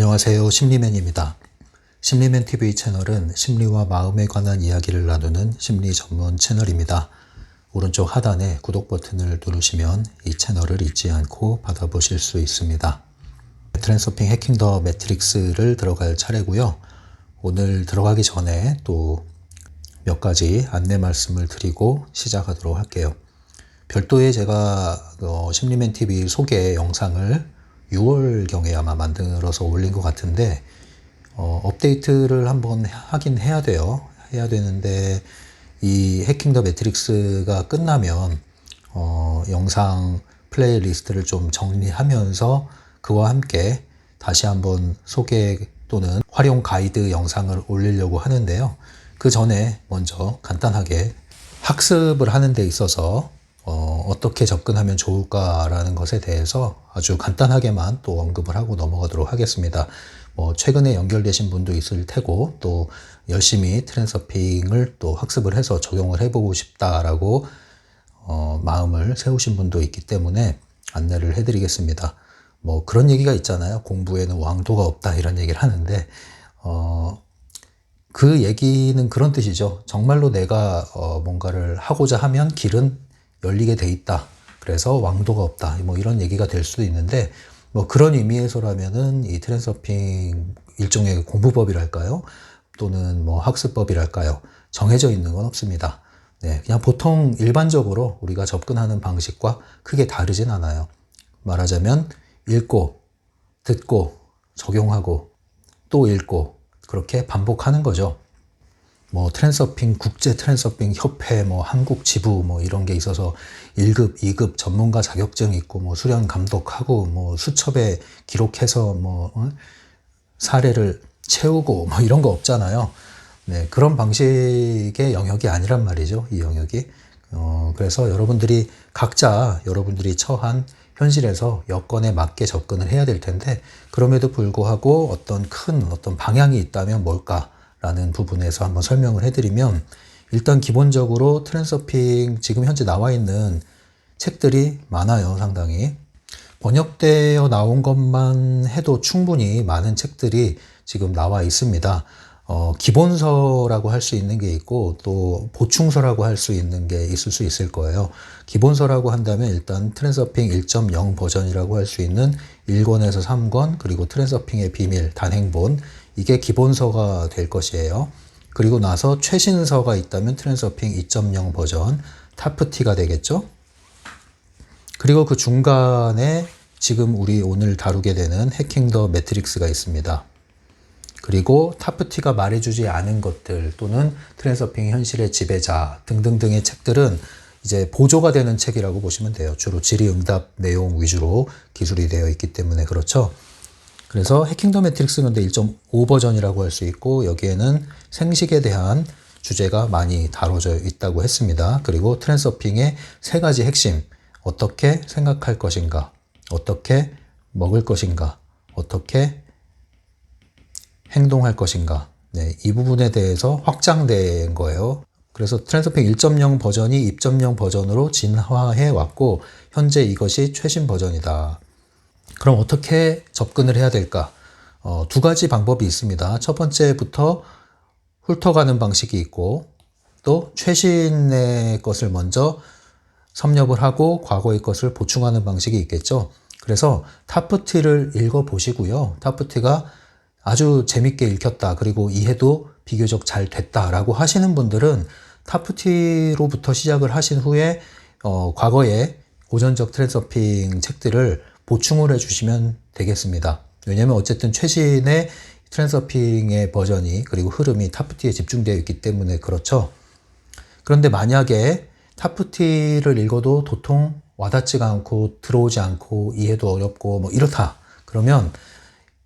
안녕하세요. 심리맨입니다. 심리맨 TV 채널은 심리와 마음에 관한 이야기를 나누는 심리 전문 채널입니다. 오른쪽 하단에 구독 버튼을 누르시면 이 채널을 잊지 않고 받아보실 수 있습니다. 트랜서핑 해킹 더 매트릭스를 들어갈 차례고요. 오늘 들어가기 전에 또 몇 가지 안내 말씀을 드리고 시작하도록 할게요. 별도의 제가 심리맨 TV 소개 영상을 6월경에 아마 만들어서 올린 것 같은데 업데이트를 한번 하긴 해야 돼요. 해야 되는데 이 해킹 더 매트릭스가 끝나면 영상 플레이리스트를 좀 정리하면서 그와 함께 다시 한번 소개 또는 활용 가이드 영상을 올리려고 하는데요. 그 전에 먼저 간단하게 학습을 하는 데 있어서 어떻게 접근하면 좋을까라는 것에 대해서 아주 간단하게만 또 언급을 하고 넘어가도록 하겠습니다. 최근에 연결되신 분도 있을 테고 또 열심히 트랜서핑을 또 학습을 해서 적용을 해보고 싶다라고 마음을 세우신 분도 있기 때문에 안내를 해드리겠습니다. 그런 얘기가 있잖아요. 공부에는 왕도가 없다 이런 얘기를 하는데 그 얘기는 그런 뜻이죠. 정말로 내가 뭔가를 하고자 하면 길은 열리게 돼 있다. 그래서 왕도가 없다. 이런 얘기가 될 수도 있는데 그런 의미에서라면은 이 트랜서핑 일종의 공부법이랄까요? 또는 학습법이랄까요? 정해져 있는 건 없습니다. 네, 그냥 보통 일반적으로 우리가 접근하는 방식과 크게 다르진 않아요. 말하자면 읽고 듣고 적용하고 또 읽고 그렇게 반복하는 거죠. 트랜서핑, 국제 트랜서핑 협회, 한국 지부, 이런 게 있어서 1급, 2급 전문가 자격증 있고, 수련 감독하고, 수첩에 기록해서, 사례를 채우고, 이런 거 없잖아요. 네, 그런 방식의 영역이 아니란 말이죠, 이 영역이. 그래서 여러분들이 각자 여러분들이 처한 현실에서 여건에 맞게 접근을 해야 될 텐데, 그럼에도 불구하고 어떤 방향이 있다면 뭘까? 라는 부분에서 한번 설명을 해드리면 일단 기본적으로 트랜서핑 지금 현재 나와 있는 책들이 많아요. 상당히 번역되어 나온 것만 해도 충분히 많은 책들이 지금 나와 있습니다. 기본서라고 할 수 있는 게 있고 또 보충서라고 할 수 있는 게 있을 수 있을 거예요. 기본서라고 한다면 일단 트랜서핑 1.0 버전이라고 할 수 있는 1권에서 3권 그리고 트랜서핑의 비밀 단행본 이게 기본서가 될 것이에요. 그리고 나서 최신서가 있다면 트랜서핑 2.0 버전 타프티가 되겠죠. 그리고 그 중간에 지금 우리 오늘 다루게 되는 해킹 더 매트릭스가 있습니다. 그리고 타프티가 말해주지 않은 것들 또는 트랜서핑 현실의 지배자 등등등의 책들은 이제 보조가 되는 책이라고 보시면 돼요. 주로 질의응답 내용 위주로 기술이 되어 있기 때문에 그렇죠. 그래서 해킹 더 매트릭스는 1.5 버전이라고 할 수 있고 여기에는 생식에 대한 주제가 많이 다뤄져 있다고 했습니다. 그리고 트랜서핑의 3가지 핵심, 어떻게 생각할 것인가, 어떻게 먹을 것인가, 어떻게 행동할 것인가. 네, 이 부분에 대해서 확장된 거예요. 그래서 트랜서핑 1.0 버전이 2.0 버전으로 진화해 왔고 현재 이것이 최신 버전이다. 그럼 어떻게 접근을 해야 될까? 2가지 방법이 있습니다. 첫 번째부터 훑어가는 방식이 있고 또 최신의 것을 먼저 섭렵을 하고 과거의 것을 보충하는 방식이 있겠죠. 그래서 타프티를 읽어보시고요. 타프티가 아주 재밌게 읽혔다. 그리고 이해도 비교적 잘 됐다라고 하시는 분들은 타프티로부터 시작을 하신 후에 과거의 고전적 트랜서핑 책들을 보충을 해주시면 되겠습니다. 왜냐하면 어쨌든 최신의 트랜서핑의 버전이 그리고 흐름이 타프티에 집중되어 있기 때문에 그렇죠. 그런데 만약에 타프티를 읽어도 도통 와닿지가 않고 들어오지 않고 이해도 어렵고 이렇다. 그러면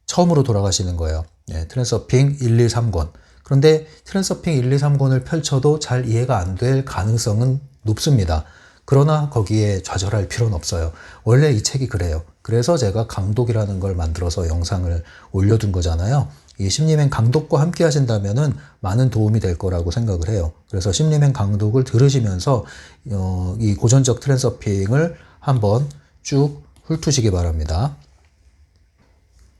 처음으로 돌아가시는 거예요. 네, 트랜서핑 1, 2, 3권. 그런데 트랜서핑 1, 2, 3권을 펼쳐도 잘 이해가 안 될 가능성은 높습니다. 그러나 거기에 좌절할 필요는 없어요. 원래 이 책이 그래요. 그래서 제가 강독이라는 걸 만들어서 영상을 올려둔 거잖아요. 이 심리맨 강독과 함께 하신다면은 많은 도움이 될 거라고 생각을 해요. 그래서 심리맨 강독을 들으시면서 이 고전적 트랜서핑을 한번 쭉 훑으시기 바랍니다.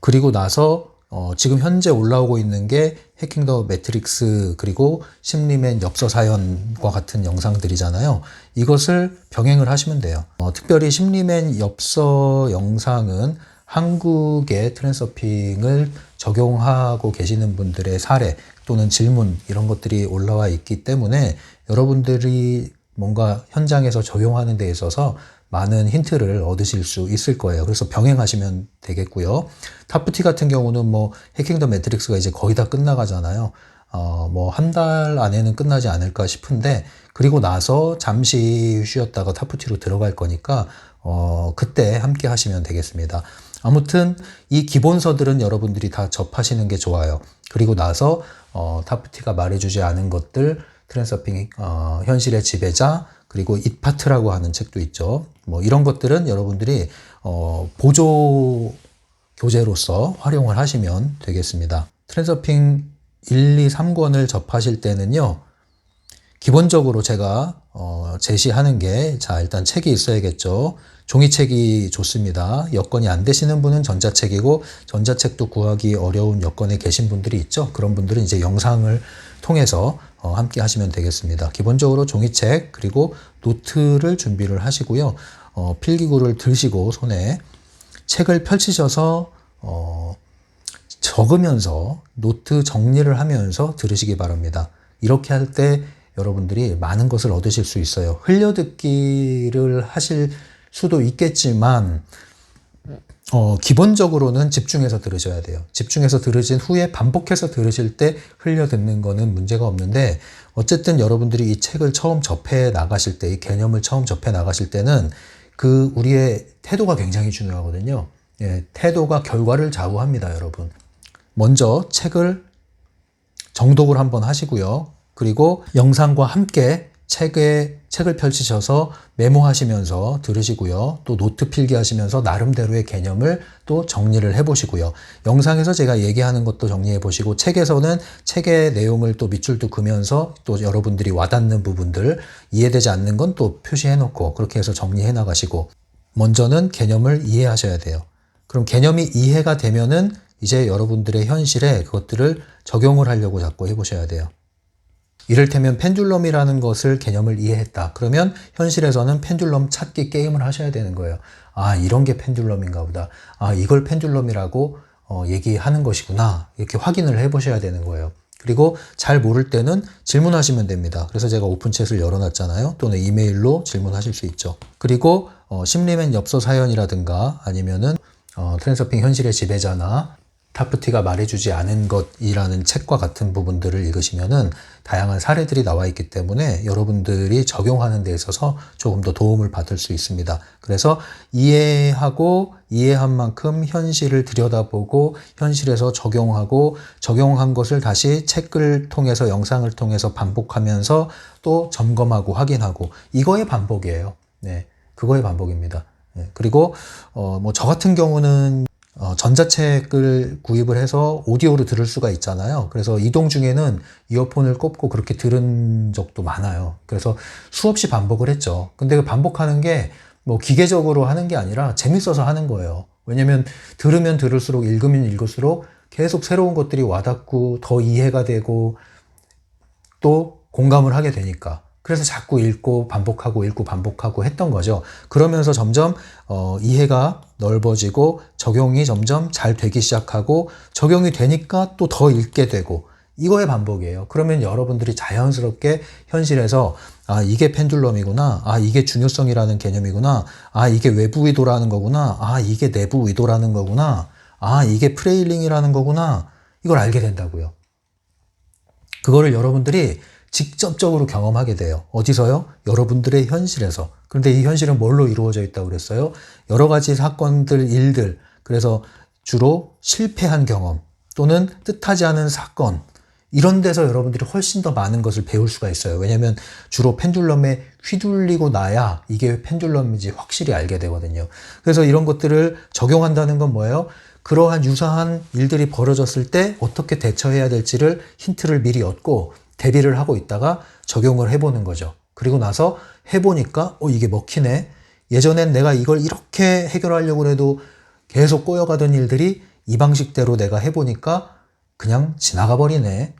그리고 나서 지금 현재 올라오고 있는 게 해킹 더 매트릭스 그리고 심리맨 엽서 사연과 같은 영상들이잖아요. 이것을 병행을 하시면 돼요. 특별히 심리맨 엽서 영상은 한국의 트랜서핑을 적용하고 계시는 분들의 사례 또는 질문 이런 것들이 올라와 있기 때문에 여러분들이 뭔가 현장에서 적용하는 데 있어서 많은 힌트를 얻으실 수 있을 거예요. 그래서 병행하시면 되겠고요. 타프티 같은 경우는 뭐 해킹 더 매트릭스가 이제 거의 다 끝나가잖아요. 뭐 한 달 안에는 끝나지 않을까 싶은데 그리고 나서 잠시 쉬었다가 타프티로 들어갈 거니까 그때 함께 하시면 되겠습니다. 아무튼 이 기본서들은 여러분들이 다 접하시는 게 좋아요. 그리고 나서 타프티가 말해주지 않은 것들, 트랜서핑 현실의 지배자, 그리고 잇파트라고 하는 책도 있죠. 뭐 이런 것들은 여러분들이 보조 교재로서 활용을 하시면 되겠습니다. 트랜서핑 1, 2, 3권을 접하실 때는요. 기본적으로 제가 제시하는 게 자 일단 책이 있어야겠죠. 종이책이 좋습니다. 여건이 안 되시는 분은 전자책이고 전자책도 구하기 어려운 여건에 계신 분들이 있죠. 그런 분들은 이제 영상을 통해서 함께 하시면 되겠습니다. 기본적으로 종이책 그리고 노트를 준비를 하시고요. 필기구를 들시고 손에 책을 펼치셔서 적으면서 노트 정리를 하면서 들으시기 바랍니다. 이렇게 할 때 여러분들이 많은 것을 얻으실 수 있어요. 흘려듣기를 하실 수도 있겠지만 기본적으로는 집중해서 들으셔야 돼요. 집중해서 들으신 후에 반복해서 들으실 때 흘려듣는 거는 문제가 없는데 어쨌든 여러분들이 이 책을 처음 접해 나가실 때, 이 개념을 처음 접해 나가실 때는 우리의 태도가 굉장히 중요하거든요. 예, 태도가 결과를 좌우합니다, 여러분. 먼저 책을 정독을 한번 하시고요. 그리고 영상과 함께 책을 펼치셔서 메모하시면서 들으시고요. 또 노트 필기하시면서 나름대로의 개념을 또 정리를 해보시고요. 영상에서 제가 얘기하는 것도 정리해보시고 책에서는 책의 내용을 또 밑줄도 그면서 또 여러분들이 와닿는 부분들 이해되지 않는 건 또 표시해놓고 그렇게 해서 정리해 나가시고 먼저는 개념을 이해하셔야 돼요. 그럼 개념이 이해가 되면은 이제 여러분들의 현실에 그것들을 적용을 하려고 자꾸 해보셔야 돼요. 이를테면 펜듈럼이라는 것을 개념을 이해했다. 그러면 현실에서는 펜듈럼 찾기 게임을 하셔야 되는 거예요. 아, 이런 게 펜듈럼인가 보다. 아, 이걸 펜듈럼이라고 얘기하는 것이구나. 이렇게 확인을 해보셔야 되는 거예요. 그리고 잘 모를 때는 질문하시면 됩니다. 그래서 제가 오픈챗을 열어놨잖아요. 또는 이메일로 질문하실 수 있죠. 그리고 심리맨 엽서 사연이라든가 아니면은 트랜서핑 현실의 지배자나 타프티가 말해주지 않은 것이라는 책과 같은 부분들을 읽으시면은 다양한 사례들이 나와 있기 때문에 여러분들이 적용하는 데 있어서 조금 더 도움을 받을 수 있습니다. 그래서 이해하고 이해한 만큼 현실을 들여다보고 현실에서 적용하고 적용한 것을 다시 책을 통해서 영상을 통해서 반복하면서 또 점검하고 확인하고 이거의 반복이에요. 네, 그거의 반복입니다. 네, 그리고 뭐 저 같은 경우는 전자책을 구입을 해서 오디오로 들을 수가 있잖아요. 그래서 이동 중에는 이어폰을 꼽고 그렇게 들은 적도 많아요. 그래서 수없이 반복을 했죠. 근데 그 반복하는 게 뭐 기계적으로 하는 게 아니라 재밌어서 하는 거예요. 왜냐면 들으면 들을수록 읽으면 읽을수록 계속 새로운 것들이 와닿고 더 이해가 되고 또 공감을 하게 되니까. 그래서 자꾸 읽고 반복하고 했던 거죠. 그러면서 점점 이해가 넓어지고 적용이 점점 잘 되기 시작하고 적용이 되니까 또 더 읽게 되고 이거의 반복이에요. 그러면 여러분들이 자연스럽게 현실에서 아, 이게 펜듈럼이구나. 아, 이게 중요성이라는 개념이구나. 아, 이게 외부 의도라는 거구나. 아, 이게 내부 의도라는 거구나. 아, 이게 프레일링이라는 거구나. 이걸 알게 된다고요. 그거를 여러분들이 직접적으로 경험하게 돼요. 어디서요? 여러분들의 현실에서. 그런데 이 현실은 뭘로 이루어져 있다고 그랬어요? 여러 가지 사건들, 일들. 그래서 주로 실패한 경험 또는 뜻하지 않은 사건. 이런 데서 여러분들이 훨씬 더 많은 것을 배울 수가 있어요. 왜냐하면 주로 펜듈럼에 휘둘리고 나야 이게 펜듈럼인지 확실히 알게 되거든요. 그래서 이런 것들을 적용한다는 건 뭐예요? 그러한 유사한 일들이 벌어졌을 때 어떻게 대처해야 될지를 힌트를 미리 얻고 대비를 하고 있다가 적용을 해보는 거죠. 그리고 나서 해보니까 이게 먹히네. 예전엔 내가 이걸 이렇게 해결하려고 해도 계속 꼬여가던 일들이 이 방식대로 내가 해보니까 그냥 지나가 버리네.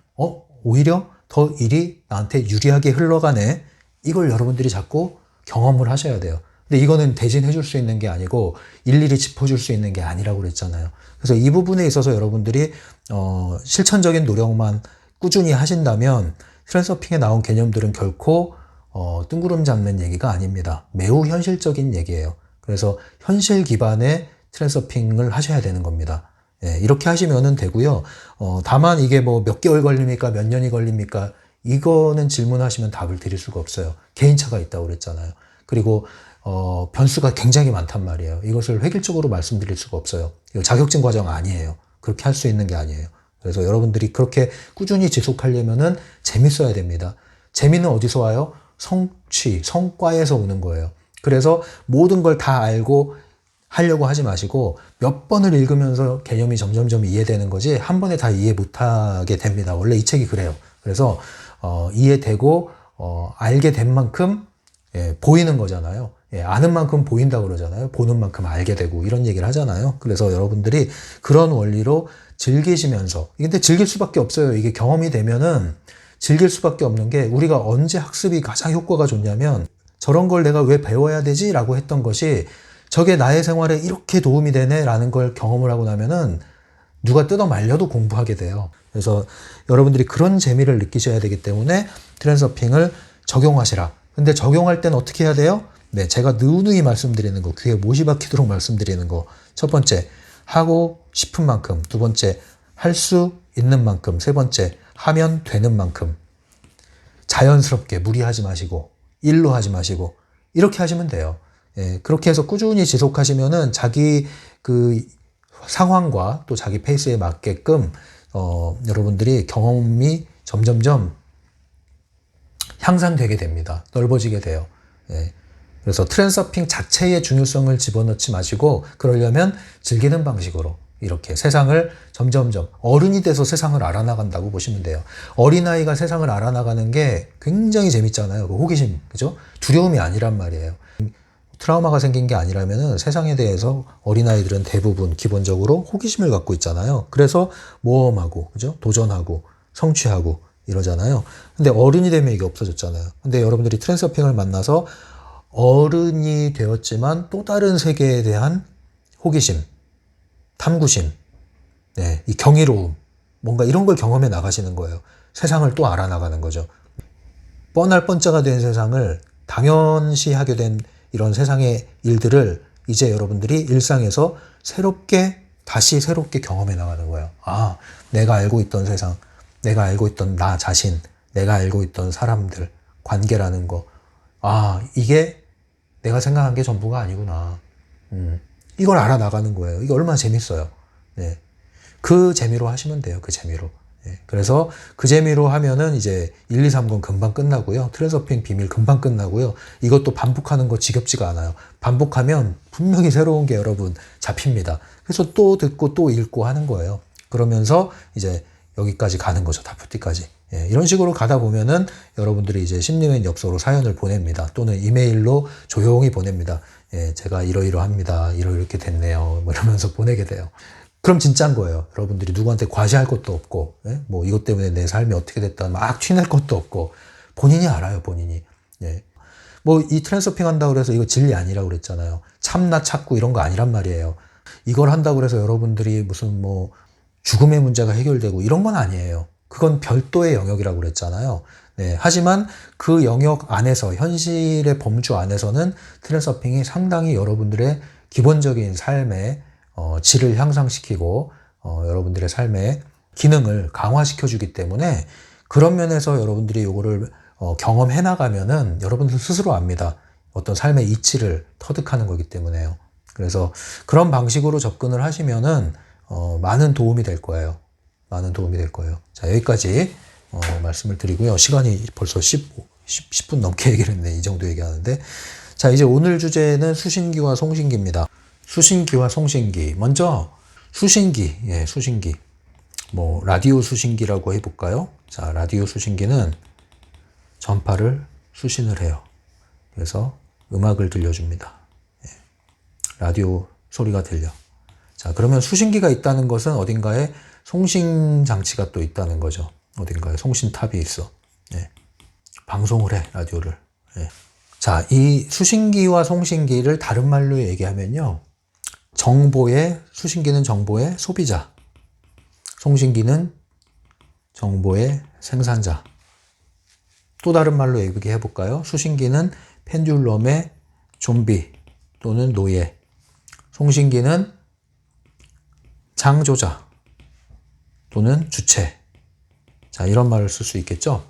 오히려 더 일이 나한테 유리하게 흘러가네. 이걸 여러분들이 자꾸 경험을 하셔야 돼요. 근데 이거는 대신해 줄 수 있는 게 아니고 일일이 짚어줄 수 있는 게 아니라고 그랬잖아요. 그래서 이 부분에 있어서 여러분들이 실천적인 노력만 꾸준히 하신다면 트랜서핑에 나온 개념들은 결코 뜬구름 잡는 얘기가 아닙니다. 매우 현실적인 얘기예요. 그래서 현실 기반의 트랜서핑을 하셔야 되는 겁니다. 예, 이렇게 하시면은 되고요. 다만 이게 뭐 몇 개월 걸립니까? 몇 년이 걸립니까? 이거는 질문하시면 답을 드릴 수가 없어요. 개인차가 있다고 그랬잖아요. 그리고 변수가 굉장히 많단 말이에요. 이것을 획일적으로 말씀드릴 수가 없어요. 이거 자격증 과정 아니에요. 그렇게 할 수 있는 게 아니에요. 그래서 여러분들이 그렇게 꾸준히 지속하려면은 재밌어야 됩니다. 재미는 어디서 와요? 성취, 성과에서 오는 거예요. 그래서 모든 걸 다 알고 하려고 하지 마시고 몇 번을 읽으면서 개념이 점점점 이해되는 거지 한 번에 다 이해 못하게 됩니다. 원래 이 책이 그래요. 그래서 이해되고 알게 된 만큼 보이는 거잖아요. 아는 만큼 보인다고 그러잖아요. 보는 만큼 알게 되고 이런 얘기를 하잖아요. 그래서 여러분들이 그런 원리로 즐기시면서 근데 즐길 수밖에 없어요. 이게 경험이 되면은 즐길 수밖에 없는 게 우리가 언제 학습이 가장 효과가 좋냐면 저런 걸 내가 왜 배워야 되지? 라고 했던 것이 저게 나의 생활에 이렇게 도움이 되네 라는 걸 경험을 하고 나면은 누가 뜯어 말려도 공부하게 돼요. 그래서 여러분들이 그런 재미를 느끼셔야 되기 때문에 트랜서핑을 적용하시라. 근데 적용할 땐 어떻게 해야 돼요? 네, 제가 누누이 말씀드리는 거, 귀에 못이 박히도록 말씀드리는 거. 첫 번째, 하고 싶은 만큼. 두 번째, 할 수 있는 만큼. 세 번째, 하면 되는 만큼. 자연스럽게 무리하지 마시고, 일로 하지 마시고, 이렇게 하시면 돼요. 예, 그렇게 해서 꾸준히 지속하시면은 자기 그 상황과 또 자기 페이스에 맞게끔, 여러분들이 경험이 점점점 향상되게 됩니다. 넓어지게 돼요. 예. 그래서 트랜서핑 자체의 중요성을 집어넣지 마시고 그러려면 즐기는 방식으로 이렇게 세상을 점점점 어른이 돼서 세상을 알아나간다고 보시면 돼요. 어린아이가 세상을 알아나가는 게 굉장히 재밌잖아요. 그 호기심, 그죠? 두려움이 아니란 말이에요. 트라우마가 생긴 게 아니라면 세상에 대해서 어린아이들은 대부분 기본적으로 호기심을 갖고 있잖아요. 그래서 모험하고, 그죠? 도전하고, 성취하고 이러잖아요. 근데 어른이 되면 이게 없어졌잖아요. 근데 여러분들이 트랜서핑을 만나서 어른이 되었지만 또 다른 세계에 대한 호기심, 탐구심, 네, 이 경이로움, 뭔가 이런 걸 경험해 나가시는 거예요. 세상을 또 알아나가는 거죠. 뻔할 뻔짜가 된 세상을 당연시하게 된 이런 세상의 일들을 이제 여러분들이 일상에서 다시 새롭게 경험해 나가는 거예요. 아, 내가 알고 있던 세상, 내가 알고 있던 나 자신, 내가 알고 있던 사람들, 관계라는 거. 아, 이게 내가 생각한 게 전부가 아니구나. 이걸 알아나가는 거예요. 이게 얼마나 재밌어요. 네. 그 재미로 하시면 돼요. 그 재미로. 네. 그래서 그 재미로 하면은 이제 1, 2, 3권 금방 끝나고요. 트랜서핑 비밀 금방 끝나고요. 이것도 반복하는 거 지겹지가 않아요. 반복하면 분명히 새로운 게 여러분 잡힙니다. 그래서 또 듣고 또 읽고 하는 거예요. 그러면서 이제 여기까지 가는 거죠. 다프티까지. 예, 이런 식으로 가다 보면은 여러분들이 이제 심리맨 엽서로 사연을 보냅니다. 또는 이메일로 조용히 보냅니다. 예, 제가 이러이러합니다. 이렇게 됐네요. 뭐 이러면서 보내게 돼요. 그럼 진짜인 거예요. 여러분들이 누구한테 과시할 것도 없고, 예? 뭐 이것 때문에 내 삶이 어떻게 됐다 막 튀낼 것도 없고, 본인이 알아요, 본인이. 예. 뭐 이 트랜서핑 한다고 해서 이거 진리 아니라고 그랬잖아요. 참나 찾고 이런 거 아니란 말이에요. 이걸 한다고 해서 여러분들이 무슨 뭐 죽음의 문제가 해결되고 이런 건 아니에요. 그건 별도의 영역이라고 그랬잖아요. 네, 하지만 그 영역 안에서 현실의 범주 안에서는 트랜서핑이 상당히 여러분들의 기본적인 삶의 질을 향상시키고 여러분들의 삶의 기능을 강화시켜 주기 때문에 그런 면에서 여러분들이 이거를 경험해 나가면은 여러분들 스스로 압니다. 어떤 삶의 이치를 터득하는 거기 때문에요. 그래서 그런 방식으로 접근을 하시면은 많은 도움이 될 거예요. 많은 도움이 될 거예요. 자, 여기까지 말씀을 드리고요. 시간이 벌써 10분 넘게 얘기를 했네. 이 정도 얘기하는데. 자, 이제 오늘 주제는 수신기와 송신기입니다. 수신기와 송신기. 먼저 수신기. 예, 수신기. 뭐 라디오 수신기라고 해볼까요? 자, 라디오 수신기는 전파를 수신을 해요. 그래서 음악을 들려줍니다. 예, 라디오 소리가 들려. 자, 그러면 수신기가 있다는 것은 어딘가에 송신 장치가 또 있다는 거죠. 어딘가에 송신탑이 있어. 예. 방송을 해, 라디오를. 예. 자, 이 수신기와 송신기를 다른 말로 얘기하면요. 수신기는 정보의 소비자, 송신기는 정보의 생산자. 또 다른 말로 얘기해 볼까요? 수신기는 펜듈럼의 좀비 또는 노예, 송신기는 창조자 또는 주체. 자, 이런 말을 쓸 수 있겠죠?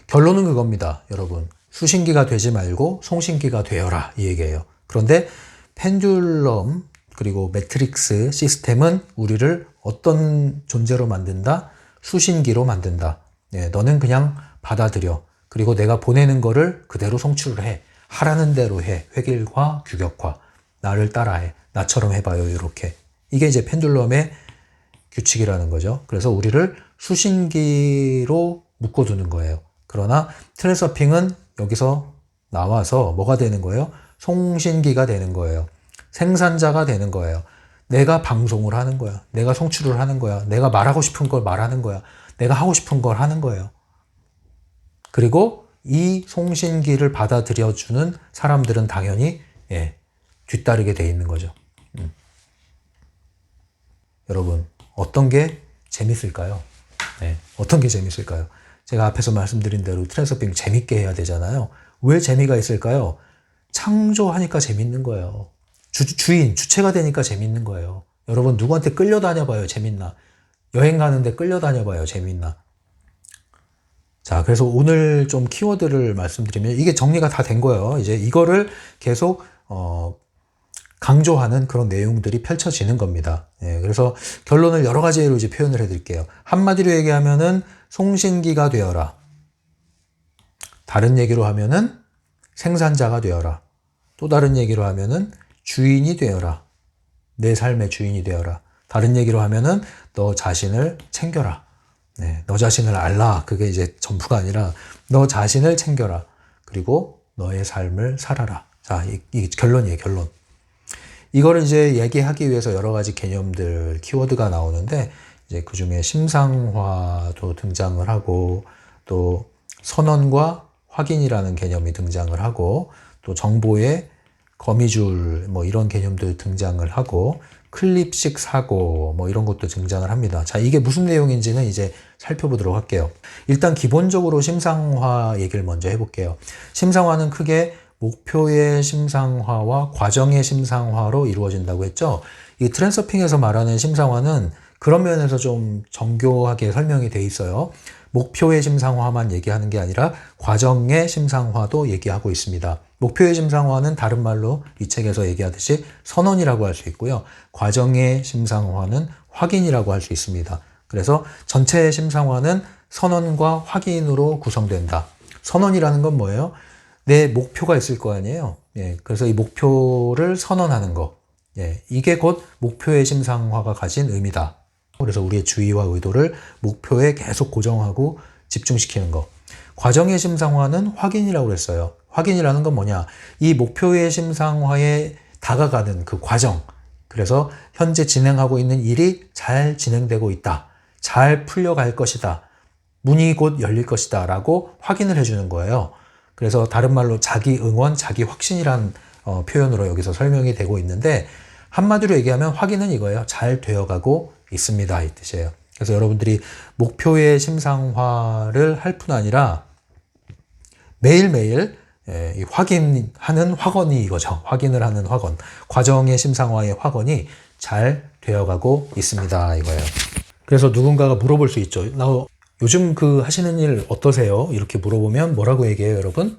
결론은 그겁니다, 여러분. 수신기가 되지 말고 송신기가 되어라, 이 얘기예요. 그런데 펜듈럼 그리고 매트릭스 시스템은 우리를 어떤 존재로 만든다? 수신기로 만든다. 예, 너는 그냥 받아들여. 그리고 내가 보내는 거를 그대로 송출을 해. 하라는 대로 해. 획일화, 규격화. 나를 따라해. 나처럼 해봐요, 이렇게. 이게 이제 펜듈럼의 규칙이라는 거죠. 그래서 우리를 수신기로 묶어두는 거예요. 그러나 트랜서핑은 여기서 나와서 뭐가 되는 거예요? 송신기가 되는 거예요. 생산자가 되는 거예요. 내가 방송을 하는 거야. 내가 송출을 하는 거야. 내가 말하고 싶은 걸 말하는 거야. 내가 하고 싶은 걸 하는 거예요. 그리고 이 송신기를 받아들여주는 사람들은 당연히 뒤따르게 돼 있는 거죠. 여러분, 어떤 게 재밌을까요? 어떤 게 재밌을까요? 제가 앞에서 말씀드린 대로 트랜서핑 재밌게 해야 되잖아요. 왜 재미가 있을까요? 창조하니까 재밌는 거예요. 주체가 되니까 재밌는 거예요. 여러분, 누구한테 끌려다녀봐요, 재밌나? 여행 가는데 끌려다녀봐요, 재밌나? 자, 그래서 오늘 좀 키워드를 말씀드리면 이게 정리가 다 된 거예요. 이제 이거를 계속 강조하는 그런 내용들이 펼쳐지는 겁니다. 그래서 결론을 여러 가지로 이제 표현을 해드릴게요. 한마디로 얘기하면은 송신기가 되어라. 다른 얘기로 하면은 생산자가 되어라. 또 다른 얘기로 하면은 주인이 되어라. 내 삶의 주인이 되어라. 다른 얘기로 하면은 너 자신을 챙겨라. 너 자신을 알라. 그게 이제 전부가 아니라 너 자신을 챙겨라. 그리고 너의 삶을 살아라. 자, 이 결론이에요, 결론. 이거를 이제 얘기하기 위해서 여러 가지 개념들, 키워드가 나오는데, 이제 그 중에 심상화도 등장을 하고, 또 선언과 확인이라는 개념이 등장을 하고, 또 정보의 거미줄, 뭐 이런 개념들 등장을 하고, 클립식 사고, 뭐 이런 것도 등장을 합니다. 자, 이게 무슨 내용인지는 이제 살펴보도록 할게요. 일단 기본적으로 심상화 얘기를 먼저 해볼게요. 심상화는 크게 목표의 심상화와 과정의 심상화로 이루어진다고 했죠. 이 트랜서핑에서 말하는 심상화는 그런 면에서 좀 정교하게 설명이 돼 있어요. 목표의 심상화만 얘기하는 게 아니라 과정의 심상화도 얘기하고 있습니다. 목표의 심상화는 다른 말로 이 책에서 얘기하듯이 선언이라고 할 수 있고요. 과정의 심상화는 확인이라고 할 수 있습니다. 그래서 전체의 심상화는 선언과 확인으로 구성된다. 선언이라는 건 뭐예요? 내 목표가 있을 거 아니에요. 그래서 이 목표를 선언하는 거. 이게 곧 목표의 심상화가 가진 의미다. 그래서 우리의 주의와 의도를 목표에 계속 고정하고 집중시키는 거. 과정의 심상화는 확인이라고 했어요. 확인이라는 건 뭐냐? 이 목표의 심상화에 다가가는 그 과정. 그래서 현재 진행하고 있는 일이 잘 진행되고 있다. 잘 풀려갈 것이다. 문이 곧 열릴 것이다. 라고 확인을 해주는 거예요. 그래서 다른 말로 자기 응원, 자기 확신이란 표현으로 여기서 설명이 되고 있는데, 한마디로 얘기하면 확인은 이거예요. 잘 되어가고 있습니다. 이 뜻이에요. 그래서 여러분들이 목표의 심상화를 할 뿐 아니라 매일매일 확인하는 확언이 이거죠. 확인을 하는 확언. 과정의 심상화의 확언이 잘 되어가고 있습니다. 이거예요. 그래서 누군가가 물어볼 수 있죠. 나 요즘 하시는 일 어떠세요? 이렇게 물어보면 뭐라고 얘기해요, 여러분?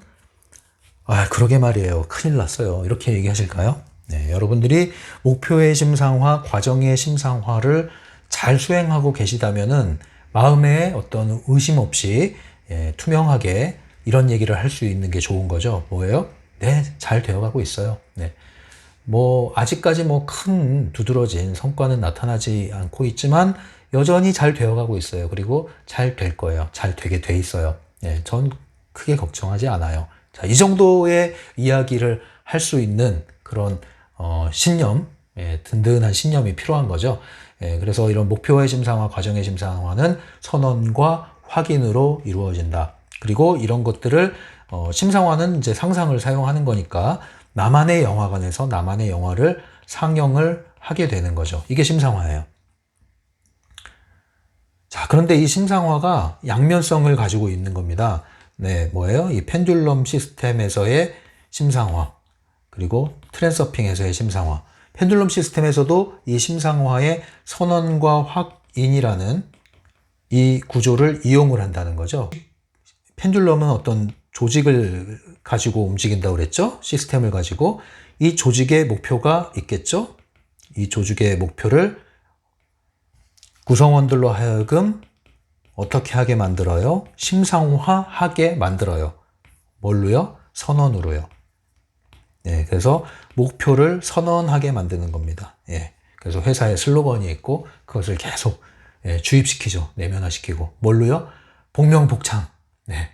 아, 그러게 말이에요. 큰일 났어요. 이렇게 얘기하실까요? 네, 여러분들이 목표의 심상화, 과정의 심상화를 잘 수행하고 계시다면은 마음에 어떤 의심 없이 투명하게 이런 얘기를 할 수 있는 게 좋은 거죠. 뭐예요? 네, 잘 되어가고 있어요. 네. 아직까지 큰 두드러진 성과는 나타나지 않고 있지만 여전히 잘 되어가고 있어요. 그리고 잘 될 거예요. 잘 되게 돼 있어요. 전 크게 걱정하지 않아요. 자, 이 정도의 이야기를 할 수 있는 그런 신념, 든든한 신념이 필요한 거죠. 그래서 이런 목표의 심상화, 과정의 심상화는 선언과 확인으로 이루어진다. 그리고 이런 것들을 심상화는 이제 상상을 사용하는 거니까 나만의 영화관에서 나만의 영화를 상영을 하게 되는 거죠. 이게 심상화예요. 자, 그런데 이 심상화가 양면성을 가지고 있는 겁니다. 네, 뭐예요? 이 펜듈럼 시스템에서의 심상화, 그리고 트랜서핑에서의 심상화. 펜듈럼 시스템에서도 이 심상화의 선언과 확인이라는 이 구조를 이용을 한다는 거죠. 펜듈럼은 어떤 조직을 가지고 움직인다고 그랬죠? 시스템을 가지고. 이 조직의 목표가 있겠죠? 이 조직의 목표를 구성원들로 하여금 어떻게 하게 만들어요? 심상화하게 만들어요. 뭘로요? 선언으로요. 그래서 목표를 선언하게 만드는 겁니다. 그래서 회사에 슬로건이 있고 그것을 계속 주입시키죠. 내면화시키고. 뭘로요? 복명복창.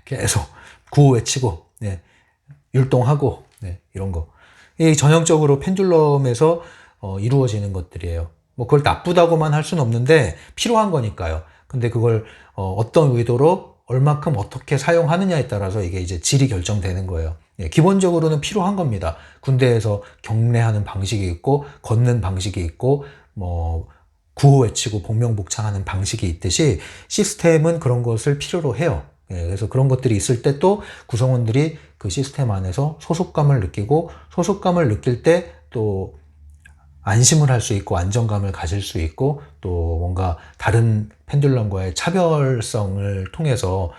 계속 구호 외치고 율동하고 이런 거. 이 전형적으로 펜듈럼에서 이루어지는 것들이에요. 뭐 그걸 나쁘다고만 할 수는 없는데 필요한 거니까요. 근데 그걸 어떤 의도로 얼마큼 어떻게 사용하느냐에 따라서 이게 이제 질이 결정되는 거예요. 기본적으로는 필요한 겁니다. 군대에서 경례하는 방식이 있고 걷는 방식이 있고 뭐 구호 외치고 복명복창하는 방식이 있듯이 시스템은 그런 것을 필요로 해요. 그래서 그런 것들이 있을 때 또 구성원들이 그 시스템 안에서 소속감을 느끼고 소속감을 느낄 때 또 안심을 할 수 있고 안정감을 가질 수 있고 또 뭔가 다른 펜듈럼과의 차별성을 통해서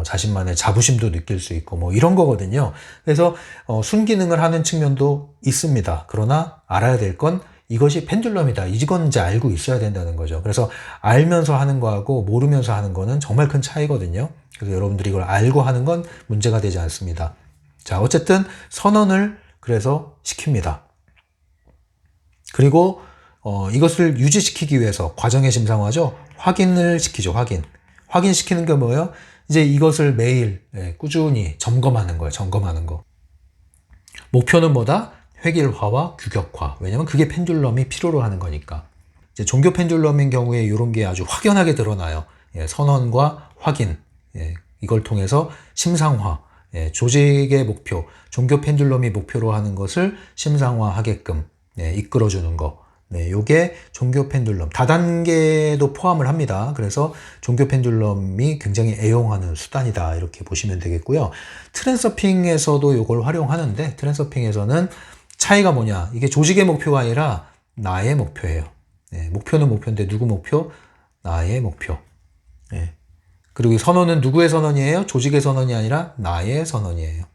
자신만의 자부심도 느낄 수 있고 뭐 이런 거거든요. 그래서 순기능을 하는 측면도 있습니다. 그러나 알아야 될 건 이것이 펜듈럼이다. 이건 이제 알고 있어야 된다는 거죠. 그래서 알면서 하는 거하고 모르면서 하는 거는 정말 큰 차이거든요. 그래서 여러분들이 이걸 알고 하는 건 문제가 되지 않습니다. 자, 어쨌든 선언을 그래서 시킵니다. 그리고 이것을 유지시키기 위해서 과정의 심상화죠. 확인을 시키죠. 확인시키는 게 뭐예요? 이제 이것을 매일 꾸준히 점검하는 거예요. 점검하는 거. 목표는 뭐다? 획일화와 규격화. 왜냐면 그게 펜듈럼이 필요로 하는 거니까. 이제 종교 펜듈럼인 경우에 이런 게 아주 확연하게 드러나요. 선언과 확인. 이걸 통해서 심상화. 조직의 목표, 종교 펜듈럼이 목표로 하는 것을 심상화하게끔 이끌어주는 거. 요게 종교 펜듈럼. 다단계도 포함을 합니다. 그래서 종교 펜듈럼이 굉장히 애용하는 수단이다. 이렇게 보시면 되겠고요. 트랜서핑에서도 이걸 활용하는데, 트랜서핑에서는 차이가 뭐냐. 이게 조직의 목표가 아니라 나의 목표예요. 목표는 목표인데 누구 목표? 나의 목표. 그리고 이 선언은 누구의 선언이에요? 조직의 선언이 아니라 나의 선언이에요.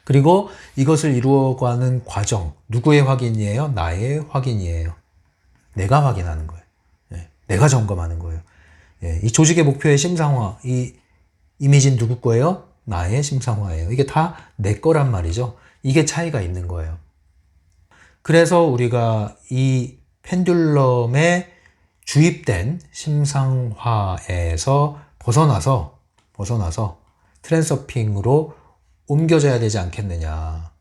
그리고 이것을 이루어가는 과정, 누구의 확인이에요? 나의 확인이에요. 내가 확인하는 거예요. 내가 점검하는 거예요. 이 조직의 목표의 심상화, 이 이미지는 누구 거예요? 나의 심상화예요. 이게 다 내 거란 말이죠. 이게 차이가 있는 거예요. 그래서 우리가 이 펜듈럼에 주입된 심상화에서 벗어나서 트랜서핑으로 옮겨져야 되지 않겠느냐.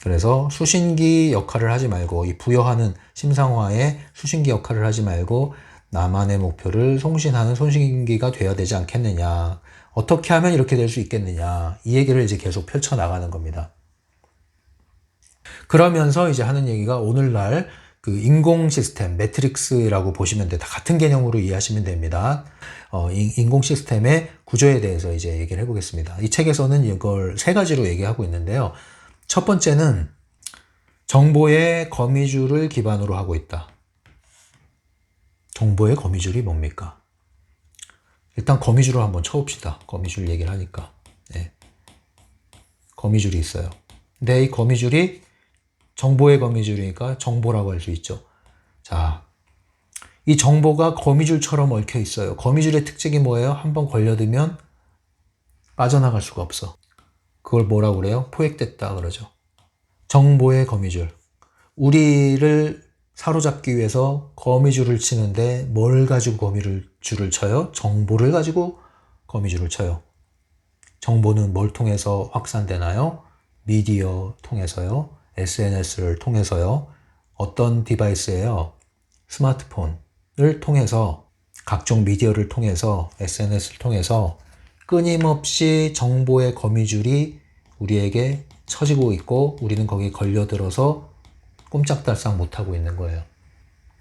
그래서 수신기 역할을 하지 말고 이 부여하는 심상화에 수신기 역할을 하지 말고 나만의 목표를 송신하는 손신기가 돼야 되지 않겠느냐. 어떻게 하면 이렇게 될 수 있겠느냐. 이 얘기를 이제 계속 펼쳐나가는 겁니다. 그러면서 이제 하는 얘기가 오늘날 그 인공 시스템, 매트릭스라고 보시면 돼. 다 같은 개념으로 이해하시면 됩니다. 인공 시스템의 구조에 대해서 이제 얘기를 해보겠습니다. 이 책에서는 이걸 세 가지로 얘기하고 있는데요. 첫 번째는 정보의 거미줄을 기반으로 하고 있다. 정보의 거미줄이 뭡니까? 일단 거미줄을 한번 쳐봅시다. 거미줄 얘기를 하니까. 거미줄이 있어요. 근데 이 거미줄이 정보의 거미줄이니까 정보라고 할 수 있죠. 자, 이 정보가 거미줄처럼 얽혀 있어요. 거미줄의 특징이 뭐예요? 한번 걸려들면 빠져나갈 수가 없어. 그걸 뭐라고 그래요? 포획됐다 그러죠. 정보의 거미줄. 우리를 사로잡기 위해서 거미줄을 치는데 뭘 가지고 거미줄을 쳐요? 정보를 가지고 거미줄을 쳐요. 정보는 뭘 통해서 확산되나요? 미디어 통해서요. SNS를 통해서요. 어떤 디바이스예요. 스마트폰을 통해서 각종 미디어를 통해서 SNS를 통해서 끊임없이 정보의 거미줄이 우리에게 쳐지고 있고 우리는 거기에 걸려들어서 꼼짝달싹 못하고 있는 거예요.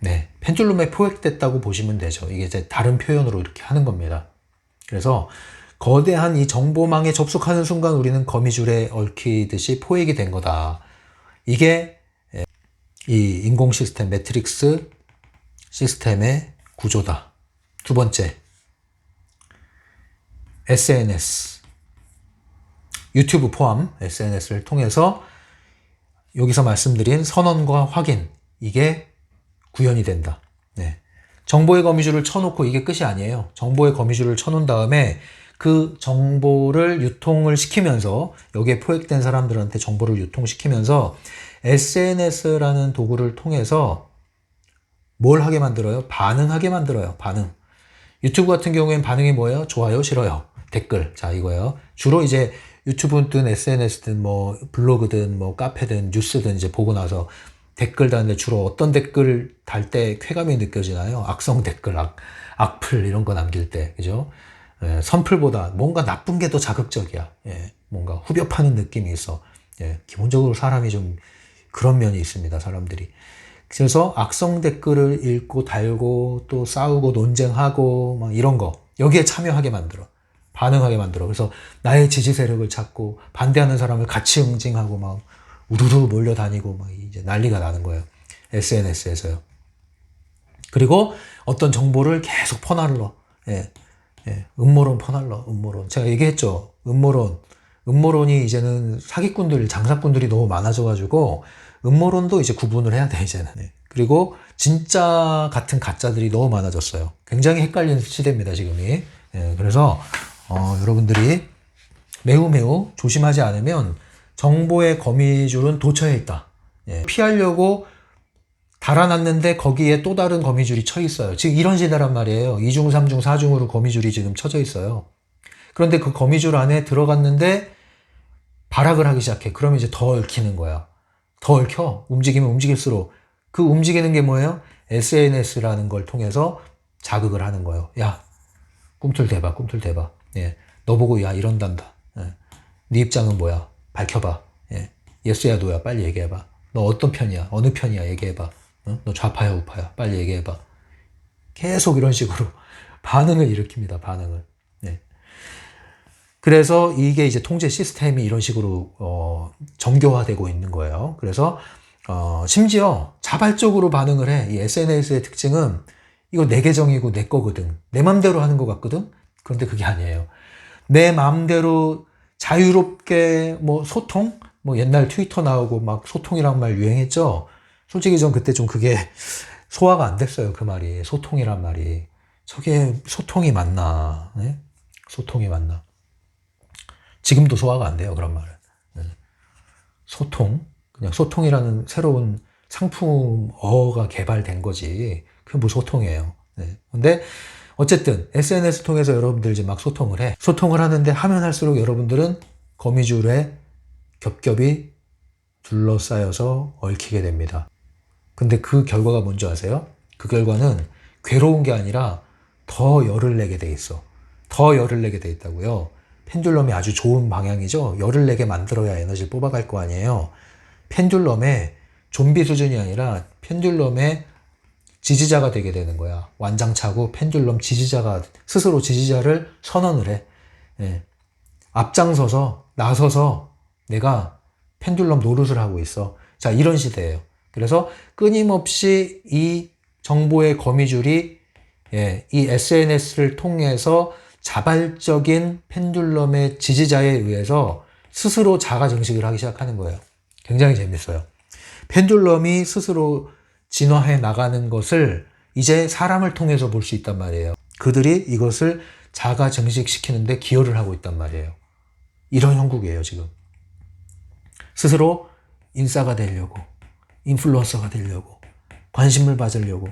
네, 펜듈럼에 포획됐다고 보시면 되죠. 이게 이제 다른 표현으로 이렇게 하는 겁니다. 그래서 거대한 이 정보망에 접속하는 순간 우리는 거미줄에 얽히듯이 포획이 된 거다. 이게 이 인공 시스템 매트릭스 시스템의 구조다. 두 번째, SNS, 유튜브 포함 SNS를 통해서 여기서 말씀드린 선언과 확인, 이게 구현이 된다. 네. 정보의 거미줄을 쳐놓고 이게 끝이 아니에요. 정보의 거미줄을 쳐놓은 다음에 그 정보를 유통을 시키면서 여기에 포획된 사람들한테 정보를 유통시키면서 SNS라는 도구를 통해서 뭘 하게 만들어요? 반응하게 만들어요. 반응. 유튜브 같은 경우에는 반응이 뭐예요? 좋아요, 싫어요, 댓글. 자, 이거예요. 주로 이제 유튜브든 SNS든 뭐 블로그든 뭐 카페든 뉴스든 이제 보고 나서 댓글 다는데 주로 어떤 댓글 달 때 쾌감이 느껴지나요? 악성 댓글, 악플 이런 거 남길 때, 그죠? 예, 선플보다 뭔가 나쁜 게 더 자극적이야. 예, 뭔가 후벼 파는 느낌이 있어. 예, 기본적으로 사람이 좀 그런 면이 있습니다, 사람들이. 그래서 악성 댓글을 읽고 달고 또 싸우고 논쟁하고 막 이런 거 여기에 참여하게 만들어. 반응하게 만들어. 그래서 나의 지지 세력을 찾고 반대하는 사람을 같이 응징하고 막 우르르 몰려다니고 막 이제 난리가 나는 거예요. SNS에서요. 그리고 어떤 정보를 계속 퍼날러. 예, 예, 음모론 퍼날러. 음모론. 제가 얘기했죠. 음모론이 이제는 사기꾼들, 장사꾼들이 너무 많아져가지고 음모론도 이제 구분을 해야 돼, 이제는. 네. 그리고 진짜 같은 가짜들이 너무 많아졌어요. 굉장히 헷갈리는 시대입니다, 지금이. 예, 그래서 여러분들이 매우 조심하지 않으면 정보의 거미줄은 도처에 있다. 예, 피하려고 달아놨는데 거기에 또 다른 거미줄이 쳐 있어요. 지금 이런 시대란 말이에요. 2중, 3중, 4중으로 거미줄이 지금 쳐져 있어요. 그런데 그 거미줄 안에 들어갔는데 발악을 하기 시작해. 그러면 이제 더 얽히는 거야. 더 얽혀. 움직이면 움직일수록. 그 움직이는 게 뭐예요? SNS라는 걸 통해서 자극을 하는 거예요. 야, 꿈틀대봐, 꿈틀대봐. 예, 너 보고 야 이런단다. 예, 네 입장은 뭐야? 밝혀봐. 예, 예스야 노야 빨리 얘기해봐. 너 어떤 편이야? 어느 편이야? 얘기해봐. 너 좌파야 우파야? 빨리 얘기해봐. 계속 이런 식으로 반응을 일으킵니다. 반응을. 네. 그래서 이게 이제 통제 시스템이 이런 식으로 정교화되고 있는 거예요. 그래서 심지어 자발적으로 반응을 해. 이 SNS의 특징은 이거 내 계정이고 내 거거든. 내 맘대로 하는 것 같거든. 그런데 그게 아니에요. 내 맘대로 자유롭게 뭐 소통? 뭐 옛날 트위터 나오고 막 소통이란 말 유행했죠. 솔직히 전 그때 좀 그게 소화가 안 됐어요. 그 말이. 소통이란 말이. 저게 소통이 맞나? 네? 소통이 맞나? 지금도 소화가 안 돼요. 그런 말은. 네. 소통? 그냥 소통이라는 새로운 상품어가 개발된 거지. 그게 뭐 소통이에요. 네. 근데 어쨌든 SNS 통해서 여러분들 이제 막 소통을 해. 소통을 하는데 하면 할수록 여러분들은 거미줄에 겹겹이 둘러싸여서 얽히게 됩니다. 근데 그 결과가 뭔지 아세요? 그 결과는 괴로운 게 아니라 더 열을 내게 돼 있어. 더 열을 내게 돼 있다고요. 펜듈럼이 아주 좋은 방향이죠. 열을 내게 만들어야 에너지를 뽑아갈 거 아니에요. 펜듈럼의 좀비 수준이 아니라 펜듈럼의 지지자가 되게 되는 거야. 완장차고 펜듈럼 지지자가 스스로 지지자를 선언을 해. 예. 앞장서서 나서서 내가 펜듈럼 노릇을 하고 있어. 자, 이런 시대예요. 그래서 끊임없이 이 정보의 거미줄이 이 SNS를 통해서 자발적인 펜듈럼의 지지자에 의해서 스스로 자가 증식을 하기 시작하는 거예요. 굉장히 재밌어요. 펜듈럼이 스스로 진화해 나가는 것을 이제 사람을 통해서 볼 수 있단 말이에요. 그들이 이것을 자가 증식시키는데 기여를 하고 있단 말이에요. 이런 형국이에요, 지금. 스스로 인싸가 되려고, 인플루언서가 되려고, 관심을 받으려고,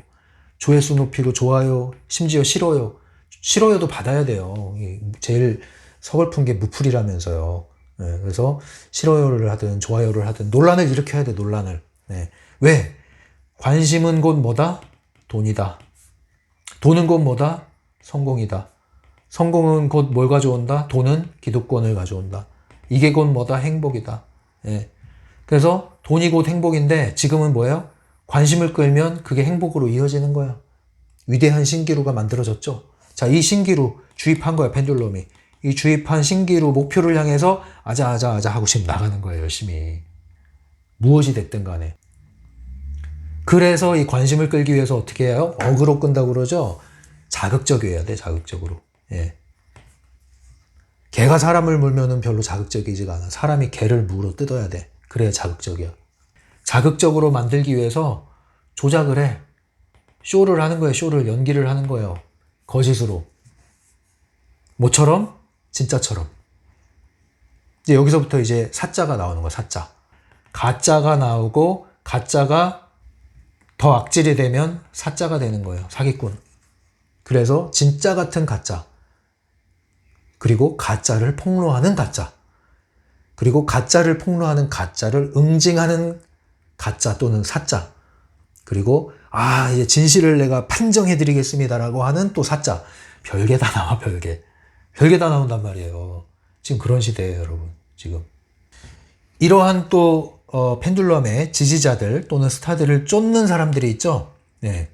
조회수 높이고 좋아요, 심지어 싫어요도 받아야 돼요. 제일 서글픈 게 무풀이라면서요. 네, 그래서 싫어요를 하든 좋아요를 하든 논란을 일으켜야 돼, 논란을. 네. 왜? 관심은 곧 뭐다? 돈이다. 돈은 곧 뭐다? 성공이다. 성공은 곧 뭘 가져온다? 돈은 기득권을 가져온다. 이게 곧 뭐다? 행복이다. 예. 그래서 돈이 곧 행복인데 지금은 뭐예요? 관심을 끌면 그게 행복으로 이어지는 거야. 위대한 신기루가 만들어졌죠. 자, 이 신기루 주입한 거야, 펜듈럼이. 이 주입한 신기루 목표를 향해서 아자아자 하고 지금 나가는 거예요, 열심히. 무엇이 됐든 간에. 그래서 이 관심을 끌기 위해서 어떻게 해요? 어그로 끈다고 그러죠? 자극적이어야 돼, 자극적으로. 예. 개가 사람을 물면은 별로 자극적이지가 않아. 사람이 개를 물어 뜯어야 돼. 그래야 자극적이야. 자극적으로 만들기 위해서 조작을 해. 쇼를 하는 거예요, 쇼를. 연기를 하는 거예요. 거짓으로. 뭐처럼? 진짜처럼. 이제 여기서부터 이제 사자가 나오는 거야, 사자. 가짜가 나오고, 가짜가 더 악질이 되면 사자가 되는 거예요, 사기꾼. 그래서 진짜 같은 가짜. 그리고 가짜를 폭로하는 가짜. 그리고 가짜를 폭로하는 가짜를 응징하는 가짜 또는 사자. 그리고 이제 진실을 내가 판정해드리겠습니다라고 하는 또 사자. 별게 다 나와, 별게. 별게 다 나온단 말이에요. 지금 그런 시대예요, 여러분. 지금. 이러한 또 펜듈럼의 지지자들 또는 스타들을 쫓는 사람들이 있죠. 네.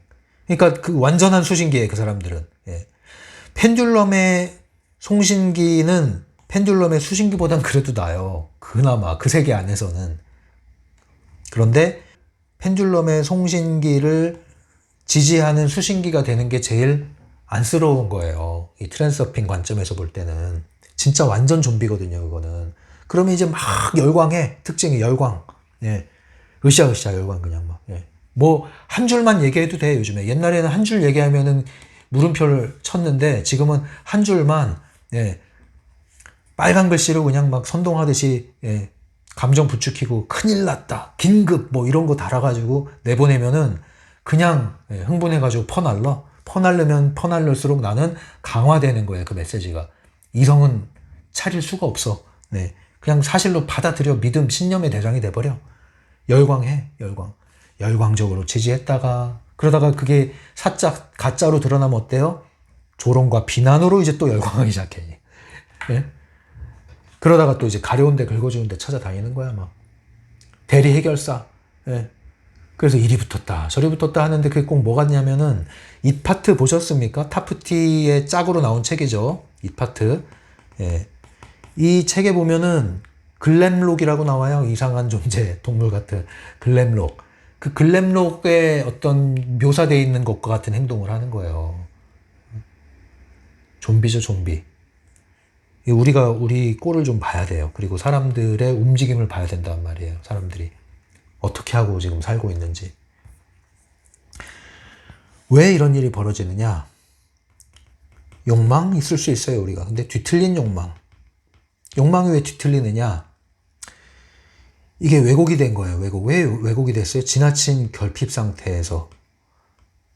그러니까 그 완전한 수신기예요, 그 사람들은. 예. 펜듈럼의 송신기는 펜듈럼의 수신기보단 그래도 나아요. 그나마 그 세계 안에서는. 그런데 펜듈럼의 송신기를 지지하는 수신기가 되는 게 제일 안쓰러운 거예요. 이 트랜서핑 관점에서 볼 때는. 진짜 완전 좀비거든요, 그거는. 그러면 이제 막 열광해. 특징이 열광. 예. 으쌰으쌰 열광 그냥 막. 예. 뭐 한 줄만 얘기해도 돼, 요즘에. 옛날에는 한 줄 얘기하면은 물음표를 쳤는데 지금은 한 줄만, 예. 빨간 글씨로 그냥 막 선동하듯이, 예. 감정 부추기고 큰일 났다, 긴급 뭐 이런 거 달아가지고 내보내면은 그냥, 예, 흥분해가지고 퍼날르면 퍼날를수록 나는 강화되는 거예요, 그 메시지가. 이성은 차릴 수가 없어. 네. 그냥 사실로 받아들여. 믿음, 신념의 대상이 돼버려. 열광해, 열광. 열광적으로 지지했다가, 그러다가 그게 사짜, 가짜로 드러나면 어때요? 조롱과 비난으로 이제 또 열광하기 시작해. 예? 그러다가 또 이제 가려운 데 긁어주는 데 찾아다니는 거야, 막. 대리 해결사. 예. 그래서 이리 붙었다, 저리 붙었다 하는데 그게 꼭 뭐 같냐면은, 잇파트 보셨습니까? 타프티의 짝으로 나온 책이죠. 잇파트. 예. 이 책에 보면은 글램록이라고 나와요. 이상한 존재, 동물 같은 글램록. 그 글램록에 어떤 묘사되어 있는 것과 같은 행동을 하는 거예요. 좀비죠, 좀비. 우리가 우리 꼴을 좀 봐야 돼요. 그리고 사람들의 움직임을 봐야 된단 말이에요. 사람들이 어떻게 하고 지금 살고 있는지. 왜 이런 일이 벌어지느냐? 욕망 있을 수 있어요, 우리가. 근데 뒤틀린 욕망. 욕망이 왜 뒤틀리느냐? 이게 왜곡이 된 거예요. 왜 왜곡이 됐어요? 지나친 결핍 상태에서,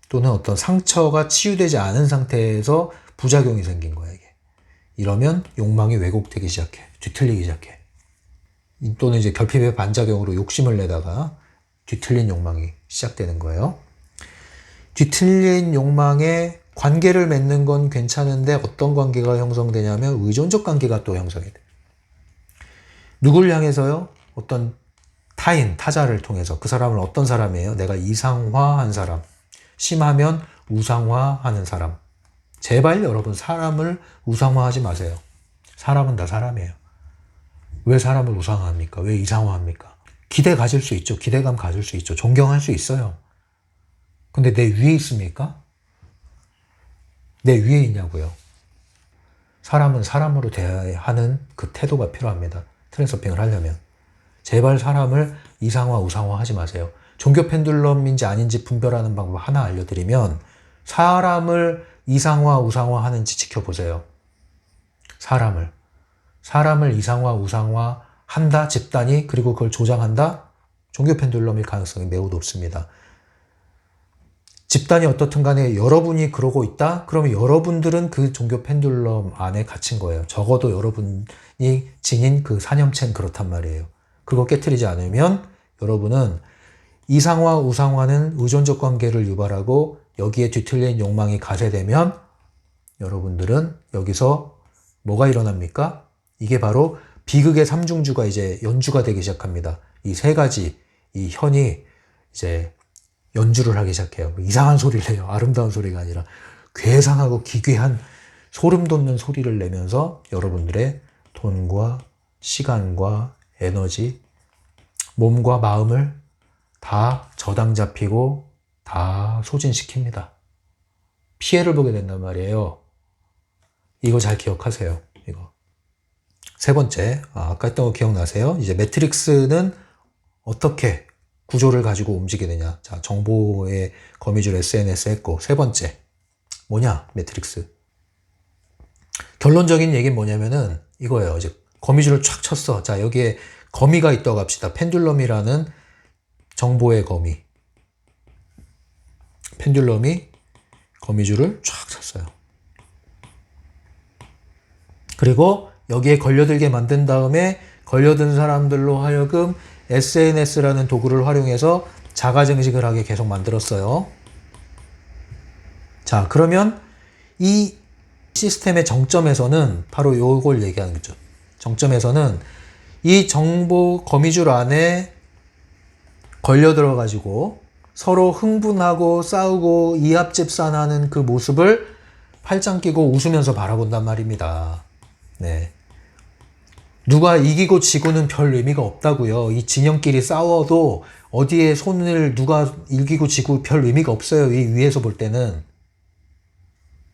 또는 어떤 상처가 치유되지 않은 상태에서 부작용이 생긴 거예요, 이게. 이러면 욕망이 왜곡되기 시작해. 뒤틀리기 시작해. 또는 이제 결핍의 반작용으로 욕심을 내다가 뒤틀린 욕망이 시작되는 거예요. 뒤틀린 욕망에 관계를 맺는 건 괜찮은데 어떤 관계가 형성되냐면 의존적 관계가 또 형성이 돼. 누굴 향해서요? 어떤 타인, 타자를 통해서. 그 사람은 어떤 사람이에요? 내가 이상화한 사람. 심하면 우상화하는 사람. 제발 여러분, 사람을 우상화하지 마세요. 사람은 다 사람이에요. 왜 사람을 우상화합니까? 왜 이상화합니까? 기대 가질 수 있죠. 기대감 가질 수 있죠. 존경할 수 있어요. 근데 내 위에 있습니까? 내 위에 있냐고요. 사람은 사람으로 대해야 하는 그 태도가 필요합니다. 트랜서핑을 하려면. 제발 사람을 이상화, 우상화 하지 마세요. 종교 펜듈럼인지 아닌지 분별하는 방법 하나 알려드리면, 사람을 이상화, 우상화 하는지 지켜보세요. 사람을 이상화, 우상화 한다, 집단이. 그리고 그걸 조장한다? 종교 펜듈럼일 가능성이 매우 높습니다. 집단이 어떻든 간에 여러분이 그러고 있다? 그러면 여러분들은 그 종교 펜듈럼 안에 갇힌 거예요. 적어도 여러분이 지닌 그 사념체는 그렇단 말이에요. 그거 깨트리지 않으면 여러분은 이상화, 우상화는 의존적 관계를 유발하고 여기에 뒤틀린 욕망이 가세되면 여러분들은 여기서 뭐가 일어납니까? 이게 바로 비극의 삼중주가 이제 연주가 되기 시작합니다. 이 세 가지 이 현이 이제 연주를 하기 시작해요. 이상한 소리를 내요. 아름다운 소리가 아니라 괴상하고 기괴한 소름 돋는 소리를 내면서 여러분들의 돈과 시간과 에너지, 몸과 마음을 다 저당 잡히고 다 소진시킵니다. 피해를 보게 된단 말이에요. 이거 잘 기억하세요. 이거. 세 번째, 아까 했던 거 기억나세요? 이제 매트릭스는 어떻게 구조를 가지고 움직이게 되냐. 자, 정보의 거미줄 SNS 했고, 세 번째, 뭐냐, 매트릭스. 결론적인 얘기는 뭐냐면은 이거예요. 이제 거미줄을 촥 쳤어. 자, 여기에 거미가 있다고 합시다. 펜듈럼이라는 정보의 거미. 펜듈럼이 거미줄을 촥 쳤어요. 그리고 여기에 걸려들게 만든 다음에 걸려든 사람들로 하여금 SNS라는 도구를 활용해서 자가증식을 하게 계속 만들었어요. 자, 그러면 이 시스템의 정점에서는 바로 요걸 얘기하는 거죠. 정점에서는 이 정보 거미줄 안에 걸려들어 가지고 서로 흥분하고 싸우고 이합집산하는 그 모습을 팔짱 끼고 웃으면서 바라본단 말입니다. 네. 누가 이기고 지고는 별 의미가 없다고요. 이 진영끼리 싸워도 어디에 손을 누가 이기고 지고 별 의미가 없어요. 이 위에서 볼 때는.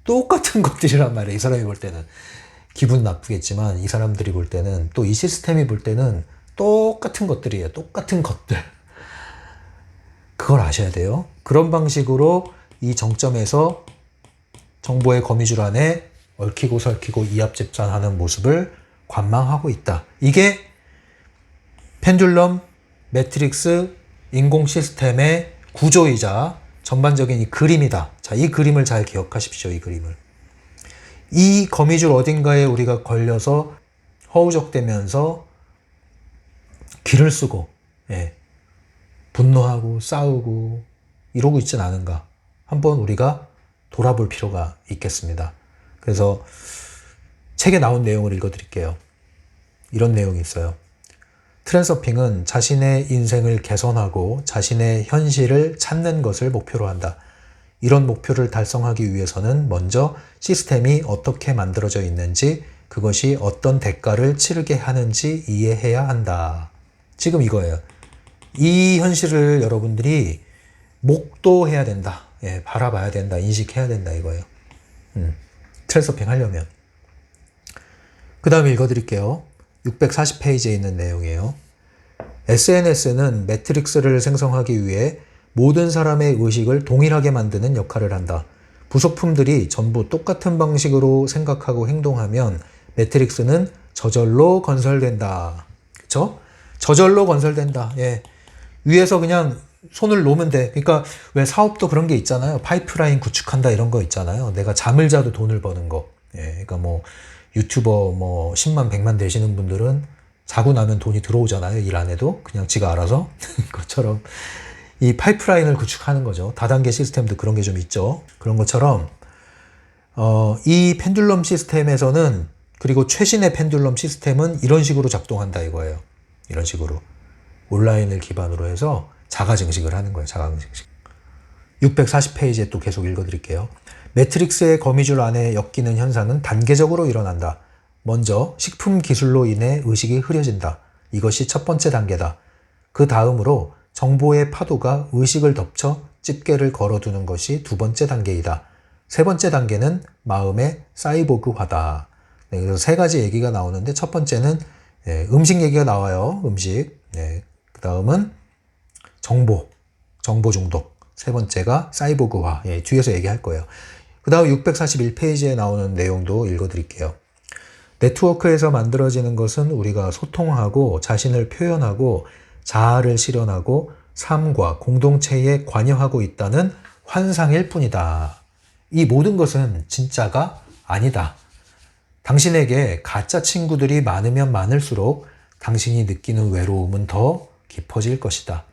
똑같은 것들이란 말이에요. 이 사람이 볼 때는. 기분 나쁘겠지만 이 사람들이 볼 때는, 또 이 시스템이 볼 때는 똑같은 것들이에요. 똑같은 것들. 그걸 아셔야 돼요. 그런 방식으로 이 정점에서 정보의 거미줄 안에 얽히고 설키고 이합집산하는 모습을 관망하고 있다. 이게 펜듈럼 매트릭스 인공 시스템의 구조이자 전반적인 이 그림이다. 자, 이 그림을 잘 기억하십시오. 이 그림을. 이 거미줄 어딘가에 우리가 걸려서 허우적대면서 기를 쓰고, 예, 분노하고 싸우고 이러고 있진 않은가. 한번 우리가 돌아볼 필요가 있겠습니다. 그래서 책에 나온 내용을 읽어드릴게요. 이런 내용이 있어요. 트랜서핑은 자신의 인생을 개선하고 자신의 현실을 찾는 것을 목표로 한다. 이런 목표를 달성하기 위해서는 먼저 시스템이 어떻게 만들어져 있는지, 그것이 어떤 대가를 치르게 하는지 이해해야 한다. 지금 이거예요. 이 현실을 여러분들이 목도해야 된다. 예, 바라봐야 된다. 인식해야 된다. 이거예요. 트랜서핑 하려면. 그 다음에 읽어드릴게요. 640페이지에 있는 내용이에요. SNS는 매트릭스를 생성하기 위해 모든 사람의 의식을 동일하게 만드는 역할을 한다. 부속품들이 전부 똑같은 방식으로 생각하고 행동하면 매트릭스는 저절로 건설된다. 그쵸? 저절로 건설된다. 예. 위에서 그냥 손을 놓으면 돼. 그러니까 왜 사업도 그런 게 있잖아요. 파이프라인 구축한다 이런 거 있잖아요. 내가 잠을 자도 돈을 버는 거. 예. 그러니까 뭐 유튜버 뭐 10만 100만 되시는 분들은 자고 나면 돈이 들어오잖아요. 일 안 해도 그냥 지가 알아서. 그것처럼 이 파이프라인을 구축하는 거죠. 다단계 시스템도 그런 게 좀 있죠. 그런 것처럼 이 펜듈럼 시스템에서는, 그리고 최신의 펜듈럼 시스템은 이런 식으로 작동한다 이거예요. 이런 식으로 온라인을 기반으로 해서 자가증식을 하는 거예요. 자가증식. 640페이지에 또 계속 읽어드릴게요. 매트릭스의 거미줄 안에 엮이는 현상은 단계적으로 일어난다. 먼저 식품 기술로 인해 의식이 흐려진다. 이것이 첫 번째 단계다. 그 다음으로 정보의 파도가 의식을 덮쳐 집게를 걸어두는 것이 두 번째 단계이다. 세 번째 단계는 마음의 사이보그화다. 네, 그래서 세 가지 얘기가 나오는데 첫 번째는 음식 얘기가 나와요. 음식. 네, 그 다음은 정보 중독. 세 번째가 사이보그화. 예, 뒤에서 얘기할 거예요. 그 다음 641페이지에 나오는 내용도 읽어드릴게요. 네트워크에서 만들어지는 것은 우리가 소통하고 자신을 표현하고 자아를 실현하고 삶과 공동체에 관여하고 있다는 환상일 뿐이다. 이 모든 것은 진짜가 아니다. 당신에게 가짜 친구들이 많으면 많을수록 당신이 느끼는 외로움은 더 깊어질 것이다.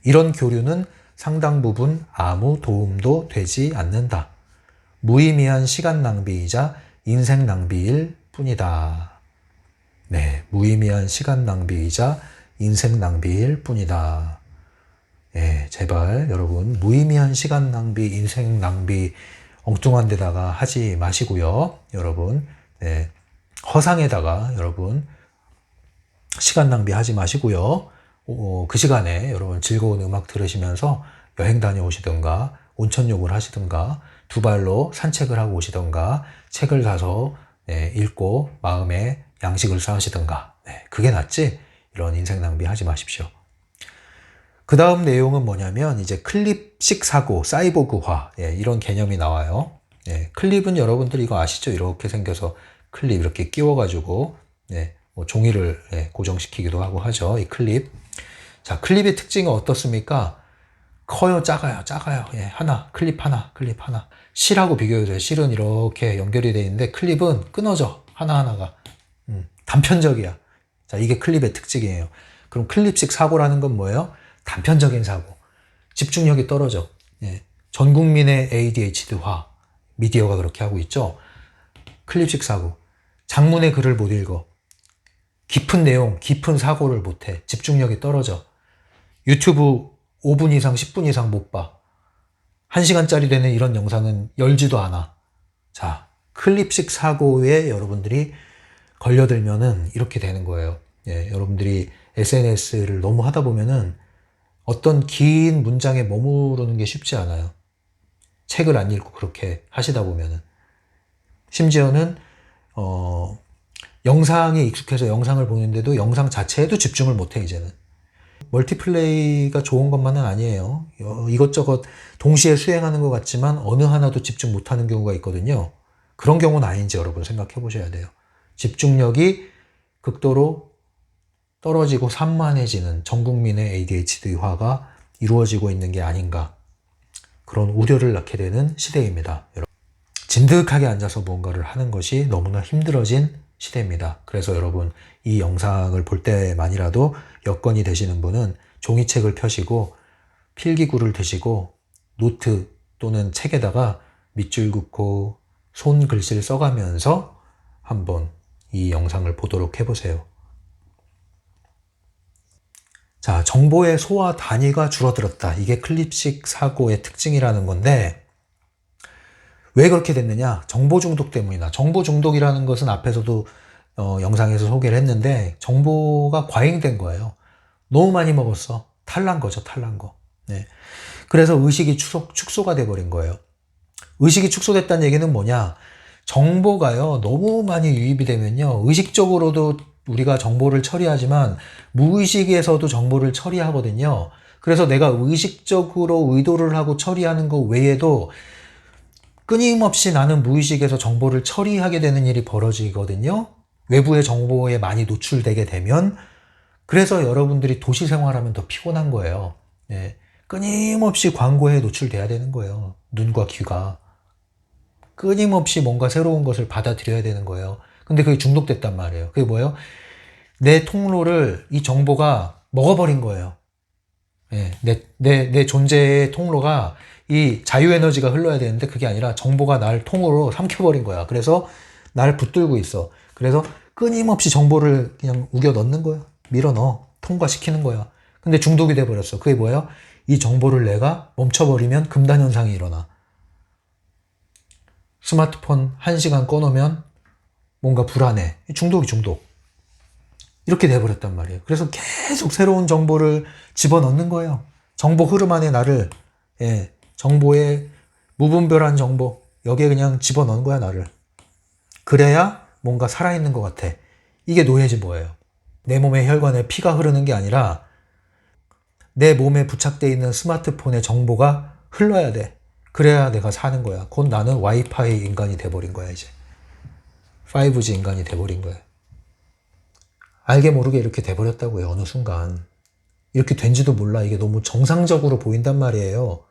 이런 교류는 상당 부분 아무 도움도 되지 않는다. 무의미한 시간 낭비이자 인생 낭비일 뿐이다. 네, 무의미한 시간 낭비이자 인생 낭비일 뿐이다. 네, 제발 여러분 무의미한 시간 낭비, 인생 낭비 엉뚱한 데다가 하지 마시고요. 여러분, 네, 허상에다가 여러분 시간 낭비하지 마시고요. 그 시간에 여러분 즐거운 음악 들으시면서 여행 다녀오시던가 온천욕을 하시던가 두 발로 산책을 하고 오시던가 책을 사서 읽고 마음에 양식을 쌓으시던가 그게 낫지 이런 인생 낭비하지 마십시오. 그 다음 내용은 뭐냐면 이제 클립식 사고, 사이보그화 이런 개념이 나와요. 클립은 여러분들 이거 아시죠? 이렇게 생겨서 클립 이렇게 끼워가지고 뭐 종이를 고정시키기도 하고 하죠. 이 클립. 자, 클립의 특징이 어떻습니까? 커요, 작아요, 작아요. 하나, 클립 하나, 클립 하나. 실하고 비교해도 돼요. 실은 이렇게 연결이 되어 있는데 클립은 끊어져. 하나하나가. 단편적이야. 자, 이게 클립의 특징이에요. 그럼 클립식 사고라는 건 뭐예요? 단편적인 사고. 집중력이 떨어져. 전 국민의 ADHD화. 미디어가 그렇게 하고 있죠. 클립식 사고. 장문의 글을 못 읽어. 깊은 내용, 깊은 사고를 못해. 집중력이 떨어져. 유튜브 5분 이상, 10분 이상 못 봐. 1시간짜리 되는 이런 영상은 열지도 않아. 자, 클립식 사고에 여러분들이 걸려들면은 이렇게 되는 거예요. 여러분들이 SNS를 너무 하다 보면은 어떤 긴 문장에 머무르는 게 쉽지 않아요. 책을 안 읽고 그렇게 하시다 보면은. 심지어는, 영상에 익숙해서 영상을 보는데도 영상 자체에도 집중을 못해, 이제는. 멀티플레이가 좋은 것만은 아니에요. 이것저것 동시에 수행하는 것 같지만 어느 하나도 집중 못하는 경우가 있거든요. 그런 경우는 아닌지 여러분 생각해 보셔야 돼요. 집중력이 극도로 떨어지고 산만해지는 전 국민의 ADHD화가 이루어지고 있는 게 아닌가, 그런 우려를 낳게 되는 시대입니다. 진득하게 앉아서 뭔가를 하는 것이 너무나 힘들어진 시대입니다. 그래서 여러분 이 영상을 볼 때만이라도 여건이 되시는 분은 종이책을 펴시고 필기구를 드시고 노트 또는 책에다가 밑줄 긋고 손글씨를 써가면서 한번 이 영상을 보도록 해보세요. 자, 정보의 소화 단위가 줄어들었다. 이게 클립식 사고의 특징이라는 건데, 왜 그렇게 됐느냐? 정보 중독 때문이다. 정보 중독이라는 것은 앞에서도 영상에서 소개를 했는데 정보가 과잉된 거예요. 너무 많이 먹었어. 탈난 거죠, 탈난 거. 그래서 의식이 축소가 돼버린 거예요. 의식이 축소됐다는 얘기는 뭐냐? 정보가요, 너무 많이 유입이 되면요, 의식적으로도 우리가 정보를 처리하지만 무의식에서도 정보를 처리하거든요. 그래서 내가 의식적으로 의도를 하고 처리하는 것 외에도 끊임없이 나는 무의식에서 정보를 처리하게 되는 일이 벌어지거든요. 외부의 정보에 많이 노출되게 되면. 그래서 여러분들이 도시 생활하면 더 피곤한 거예요. 끊임없이 광고에 노출돼야 되는 거예요. 눈과 귀가. 끊임없이 뭔가 새로운 것을 받아들여야 되는 거예요. 근데 그게 중독됐단 말이에요. 그게 뭐예요? 내 통로를 이 정보가 먹어버린 거예요. 내 존재의 통로가 이 자유에너지가 흘러야 되는데 그게 아니라 정보가 날 통으로 삼켜버린 거야. 그래서 날 붙들고 있어. 그래서 끊임없이 정보를 그냥 우겨 넣는 거야. 밀어 넣어. 통과시키는 거야. 근데 중독이 돼버렸어. 그게 뭐예요? 이 정보를 내가 멈춰버리면 금단현상이 일어나. 스마트폰 1시간 꺼놓으면 뭔가 불안해. 중독이 중독. 이렇게 돼버렸단 말이에요. 그래서 계속 새로운 정보를 집어넣는 거예요. 정보 흐름 안에 나를, 정보의 무분별한 정보, 여기에 그냥 집어넣는 거야, 나를. 그래야 뭔가 살아있는 것 같아. 이게 노예지 뭐예요. 내 몸의 혈관에 피가 흐르는 게 아니라 내 몸에 부착되어 있는 스마트폰의 정보가 흘러야 돼. 그래야 내가 사는 거야. 곧 나는 와이파이 인간이 돼버린 거야, 이제. 5G 인간이 돼버린 거야. 알게 모르게 이렇게 돼버렸다고요, 어느 순간. 이렇게 된지도 몰라. 이게 너무 정상적으로 보인단 말이에요.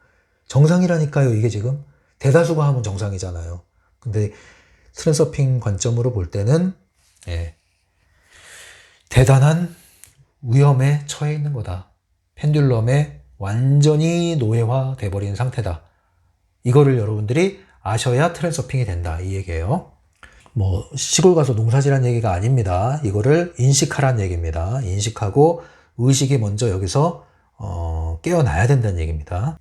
정상이라니까요, 이게 지금. 대다수가 하면 정상이잖아요. 근데 트랜서핑 관점으로 볼 때는 대단한 위험에 처해 있는 거다. 펜듈럼의 완전히 노예화 돼버린 상태다. 이거를 여러분들이 아셔야 트랜서핑이 된다. 이 얘기예요. 뭐 시골 가서 농사지란 얘기가 아닙니다. 이거를 인식하란 얘기입니다. 인식하고 의식이 먼저 여기서 깨어나야 된다는 얘기입니다.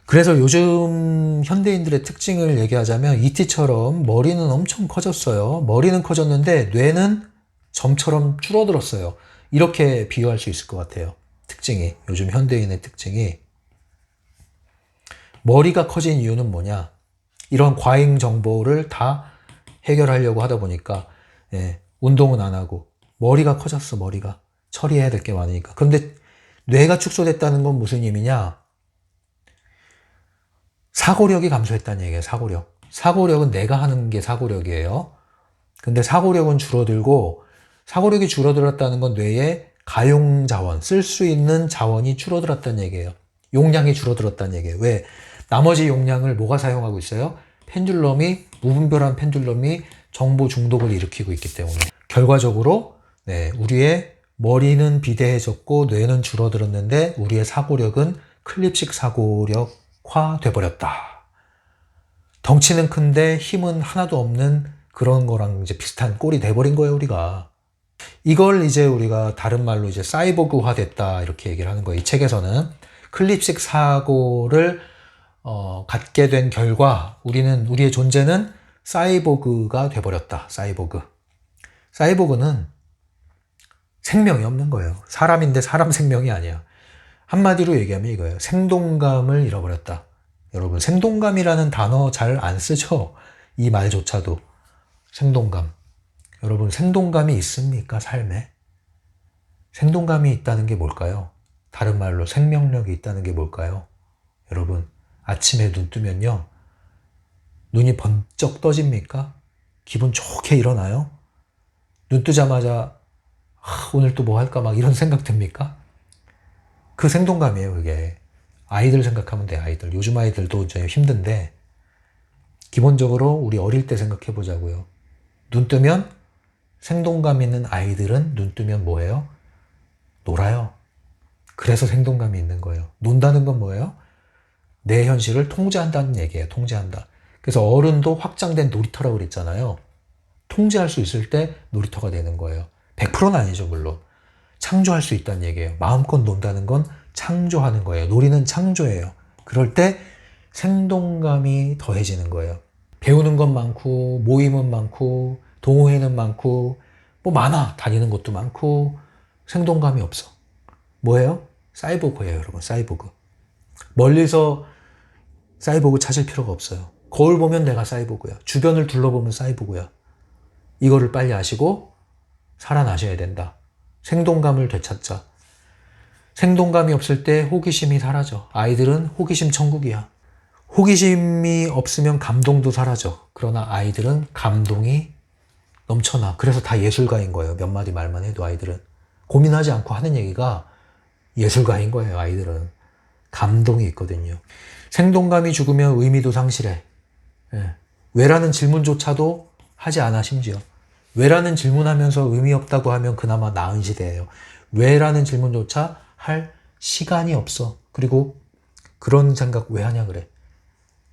그래서 요즘 현대인들의 특징을 얘기하자면 이티처럼 머리는 엄청 커졌어요. 머리는 커졌는데 뇌는 점처럼 줄어들었어요. 이렇게 비유할 수 있을 것 같아요. 특징이, 요즘 현대인의 특징이. 머리가 커진 이유는 뭐냐? 이런 과잉 정보를 다 해결하려고 하다 보니까 운동은 안 하고 머리가 커졌어. 머리가 처리해야 될 게 많으니까. 그런데 뇌가 축소됐다는 건 무슨 의미냐? 사고력이 감소했다는 얘기예요. 사고력은 내가 하는 게 사고력이에요. 근데 사고력은 줄어들고, 사고력이 줄어들었다는 건 뇌의 가용 자원, 쓸 수 있는 자원이 줄어들었다는 얘기예요. 용량이 줄어들었다는 얘기예요. 왜? 나머지 용량을 뭐가 사용하고 있어요? 무분별한 펜듈럼이 정보 중독을 일으키고 있기 때문에. 결과적으로 우리의 머리는 비대해졌고 뇌는 줄어들었는데 우리의 사고력은 클립식 사고력화 돼버렸다. 덩치는 큰데 힘은 하나도 없는 그런 거랑 이제 비슷한 꼴이 돼버린 거예요, 우리가. 이걸 이제 우리가 다른 말로 이제 사이보그화 됐다, 이렇게 얘기를 하는 거예요. 이 책에서는 클립식 사고를 갖게 된 결과 우리의 존재는 사이보그가 돼버렸다. 사이보그는 생명이 없는 거예요. 사람인데 사람 생명이 아니야. 한마디로 얘기하면 이거예요. 생동감을 잃어버렸다. 여러분, 생동감이라는 단어 잘 안 쓰죠? 이 말조차도. 생동감. 여러분, 생동감이 있습니까? 삶에? 생동감이 있다는 게 뭘까요? 다른 말로 생명력이 있다는 게 뭘까요? 여러분, 아침에 눈 뜨면요, 눈이 번쩍 떠집니까? 기분 좋게 일어나요? 눈 뜨자마자 오늘 또 뭐 할까 막 이런 생각 듭니까? 그 생동감이에요, 그게. 아이들 생각하면 돼, 아이들. 요즘 아이들도 좀 힘든데 기본적으로 우리 어릴 때 생각해 보자고요. 눈 뜨면, 생동감 있는 아이들은 눈 뜨면 뭐예요? 놀아요. 그래서 생동감이 있는 거예요. 논다는 건 뭐예요? 내 현실을 통제한다는 얘기예요. 통제한다. 그래서 어른도 확장된 놀이터라고 그랬잖아요. 통제할 수 있을 때 놀이터가 되는 거예요. 100%는 아니죠, 물론. 창조할 수 있다는 얘기예요. 마음껏 논다는 건 창조하는 거예요. 놀이는 창조예요. 그럴 때 생동감이 더해지는 거예요. 배우는 건 많고, 모임은 많고, 동호회는 많고, 뭐 많아. 다니는 곳도 많고, 생동감이 없어. 뭐예요? 사이보그예요, 여러분. 사이보그. 멀리서 사이보그 찾을 필요가 없어요. 거울 보면 내가 사이보그야. 주변을 둘러보면 사이보그야. 이거를 빨리 아시고 살아나셔야 된다. 생동감을 되찾자. 생동감이 없을 때 호기심이 사라져. 아이들은 호기심 천국이야. 호기심이 없으면 감동도 사라져. 그러나 아이들은 감동이 넘쳐나. 그래서 다 예술가인 거예요. 몇 마디 말만 해도 아이들은. 고민하지 않고 하는 얘기가 예술가인 거예요, 아이들은. 감동이 있거든요. 생동감이 죽으면 의미도 상실해. 왜라는 질문조차도 하지 않아, 심지어. 왜라는 질문하면서 의미 없다고 하면 그나마 나은 시대예요. 왜라는 질문조차 할 시간이 없어. 그리고 그런 생각 왜 하냐 그래.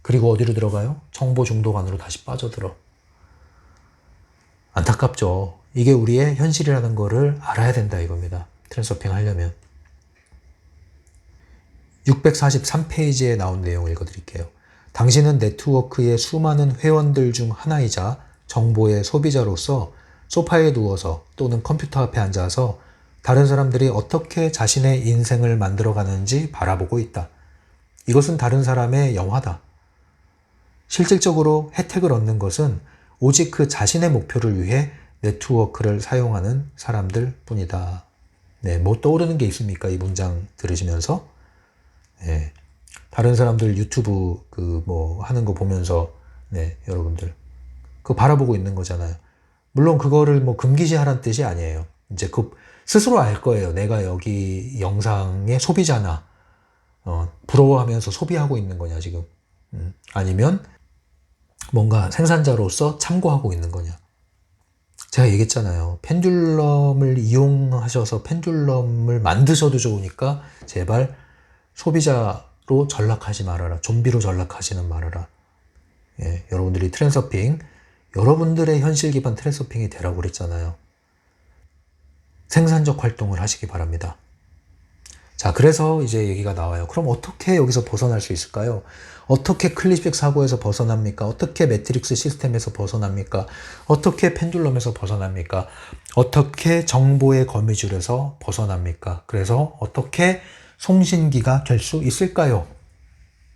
그리고 어디로 들어가요? 정보 중독 안으로 다시 빠져들어. 안타깝죠. 이게 우리의 현실이라는 거를 알아야 된다, 이겁니다. 트랜서핑 하려면. 643페이지에 나온 내용을 읽어드릴게요. 당신은 네트워크의 수많은 회원들 중 하나이자 정보의 소비자로서 소파에 누워서 또는 컴퓨터 앞에 앉아서 다른 사람들이 어떻게 자신의 인생을 만들어가는지 바라보고 있다. 이것은 다른 사람의 영화다. 실질적으로 혜택을 얻는 것은 오직 그 자신의 목표를 위해 네트워크를 사용하는 사람들 뿐이다. 네, 뭐 떠오르는 게 있습니까? 이 문장 들으시면서? 네, 다른 사람들 유튜브 하는 거 보면서, 네, 여러분들. 그거 바라보고 있는 거잖아요. 물론 그거를 금기시하라는 뜻이 아니에요. 이제 스스로 알 거예요. 내가 여기 영상의 소비자나, 부러워하면서 소비하고 있는 거냐, 지금. 아니면 뭔가 생산자로서 참고하고 있는 거냐. 제가 얘기했잖아요. 펜듈럼을 이용하셔서 펜듈럼을 만드셔도 좋으니까 제발 소비자로 전락하지 말아라. 좀비로 전락하지는 말아라. 예, 여러분들이 트랜서핑, 여러분들의 현실 기반 트랜서핑이 되라고 그랬잖아요. 생산적 활동을 하시기 바랍니다. 자, 그래서 이제 얘기가 나와요. 그럼 어떻게 여기서 벗어날 수 있을까요? 어떻게 클리식 사고에서 벗어납니까? 어떻게 매트릭스 시스템에서 벗어납니까? 어떻게 펜듈럼에서 벗어납니까? 어떻게 정보의 거미줄에서 벗어납니까? 그래서 어떻게 송신기가 될 수 있을까요?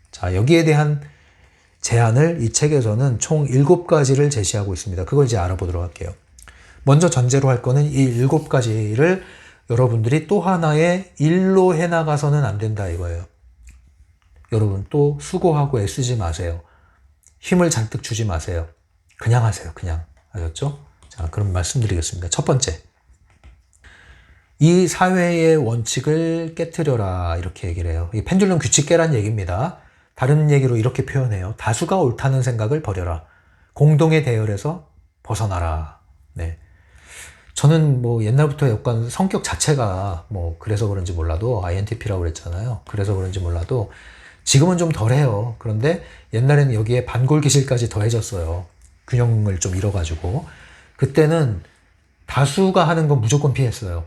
자, 여기에 대한 제안을 이 책에서는 총 7가지를 제시하고 있습니다. 그걸 이제 알아보도록 할게요. 먼저 전제로 할 거는 이 7가지를 여러분들이 또 하나의 일로 해나가서는 안 된다 이거예요. 여러분 또 수고하고 애쓰지 마세요. 힘을 잔뜩 주지 마세요. 그냥 하세요. 그냥. 아셨죠? 자, 그럼 말씀드리겠습니다. 첫 번째. 이 사회의 원칙을 깨트려라 이렇게 얘기를 해요. 이 펜듈럼 규칙 깨란 얘기입니다. 다른 얘기로 이렇게 표현해요. 다수가 옳다는 생각을 버려라. 공동의 대열에서 벗어나라. 네. 저는 뭐 옛날부터 약간 성격 자체가 뭐 그래서 그런지 몰라도 INTP라고 그랬잖아요. 그래서 그런지 몰라도 지금은 좀 덜해요. 그런데 옛날에는 여기에 반골기질까지 더해졌어요. 균형을 좀 잃어가지고. 그때는 다수가 하는 건 무조건 피했어요.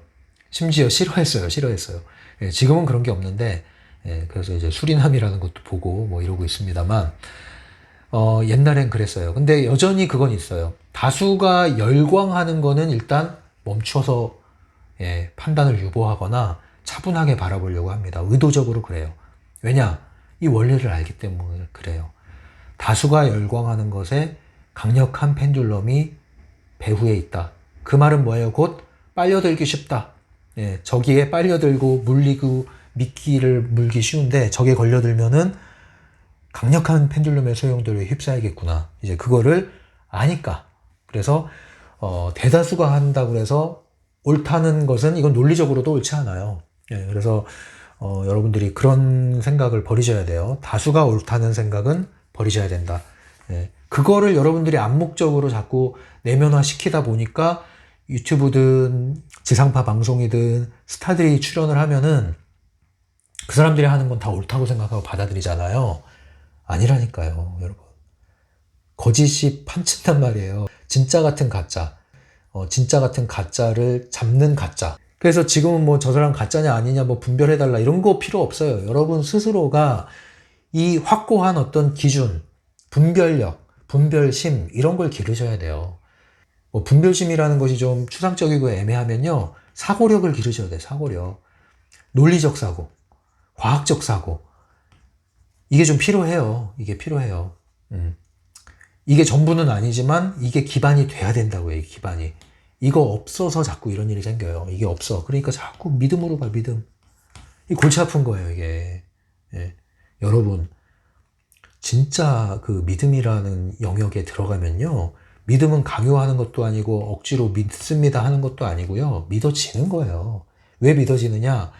심지어 싫어했어요. 예, 지금은 그런 게 없는데, 예, 그래서 이제 수리남이라는 것도 보고 뭐 이러고 있습니다만, 옛날엔 그랬어요. 근데 여전히 그건 있어요. 다수가 열광하는 거는 일단 멈춰서, 예, 판단을 유보하거나 차분하게 바라보려고 합니다. 의도적으로 그래요. 왜냐? 이 원리를 알기 때문에 그래요. 다수가 열광하는 것에 강력한 펜듈럼이 배후에 있다. 그 말은 뭐예요? 곧 빨려들기 쉽다. 예, 저기에 빨려들고 물리고 미끼를 물기 쉬운데 저기에 걸려들면은 강력한 펜듈럼의 소용돌이에 휩싸이겠구나. 이제 그거를 아니까. 그래서 대다수가 한다고 해서 옳다는 것은 이건 논리적으로도 옳지 않아요. 예, 그래서 여러분들이 그런 생각을 버리셔야 돼요. 다수가 옳다는 생각은 버리셔야 된다. 예, 그거를 여러분들이 암묵적으로 자꾸 내면화 시키다 보니까 유튜브든 지상파 방송이든 스타들이 출연을 하면은 그 사람들이 하는 건 다 옳다고 생각하고 받아들이잖아요. 아니라니까요, 여러분. 거짓이 판친단 말이에요. 진짜 같은 가짜. 진짜 같은 가짜를 잡는 가짜. 그래서 지금은 뭐 저 사람 가짜냐 아니냐 뭐 분별해달라 이런 거 필요 없어요. 여러분 스스로가 이 확고한 어떤 기준, 분별력, 분별심 이런 걸 기르셔야 돼요. 뭐 분별심이라는 것이 좀 추상적이고 애매하면요. 사고력을 기르셔야 돼요. 사고력. 논리적 사고, 과학적 사고. 이게 좀 필요해요. 이게 필요해요. 이게 전부는 아니지만 이게 기반이 돼야 된다고요. 이 기반이. 이거 없어서 자꾸 이런 일이 생겨요. 이게 없어. 그러니까 자꾸 믿음으로 가, 믿음. 이 골치 아픈 거예요, 이게. 예. 여러분, 진짜 그 믿음이라는 영역에 들어가면요. 믿음은 강요하는 것도 아니고 억지로 믿습니다 하는 것도 아니고요. 믿어지는 거예요. 왜 믿어지느냐?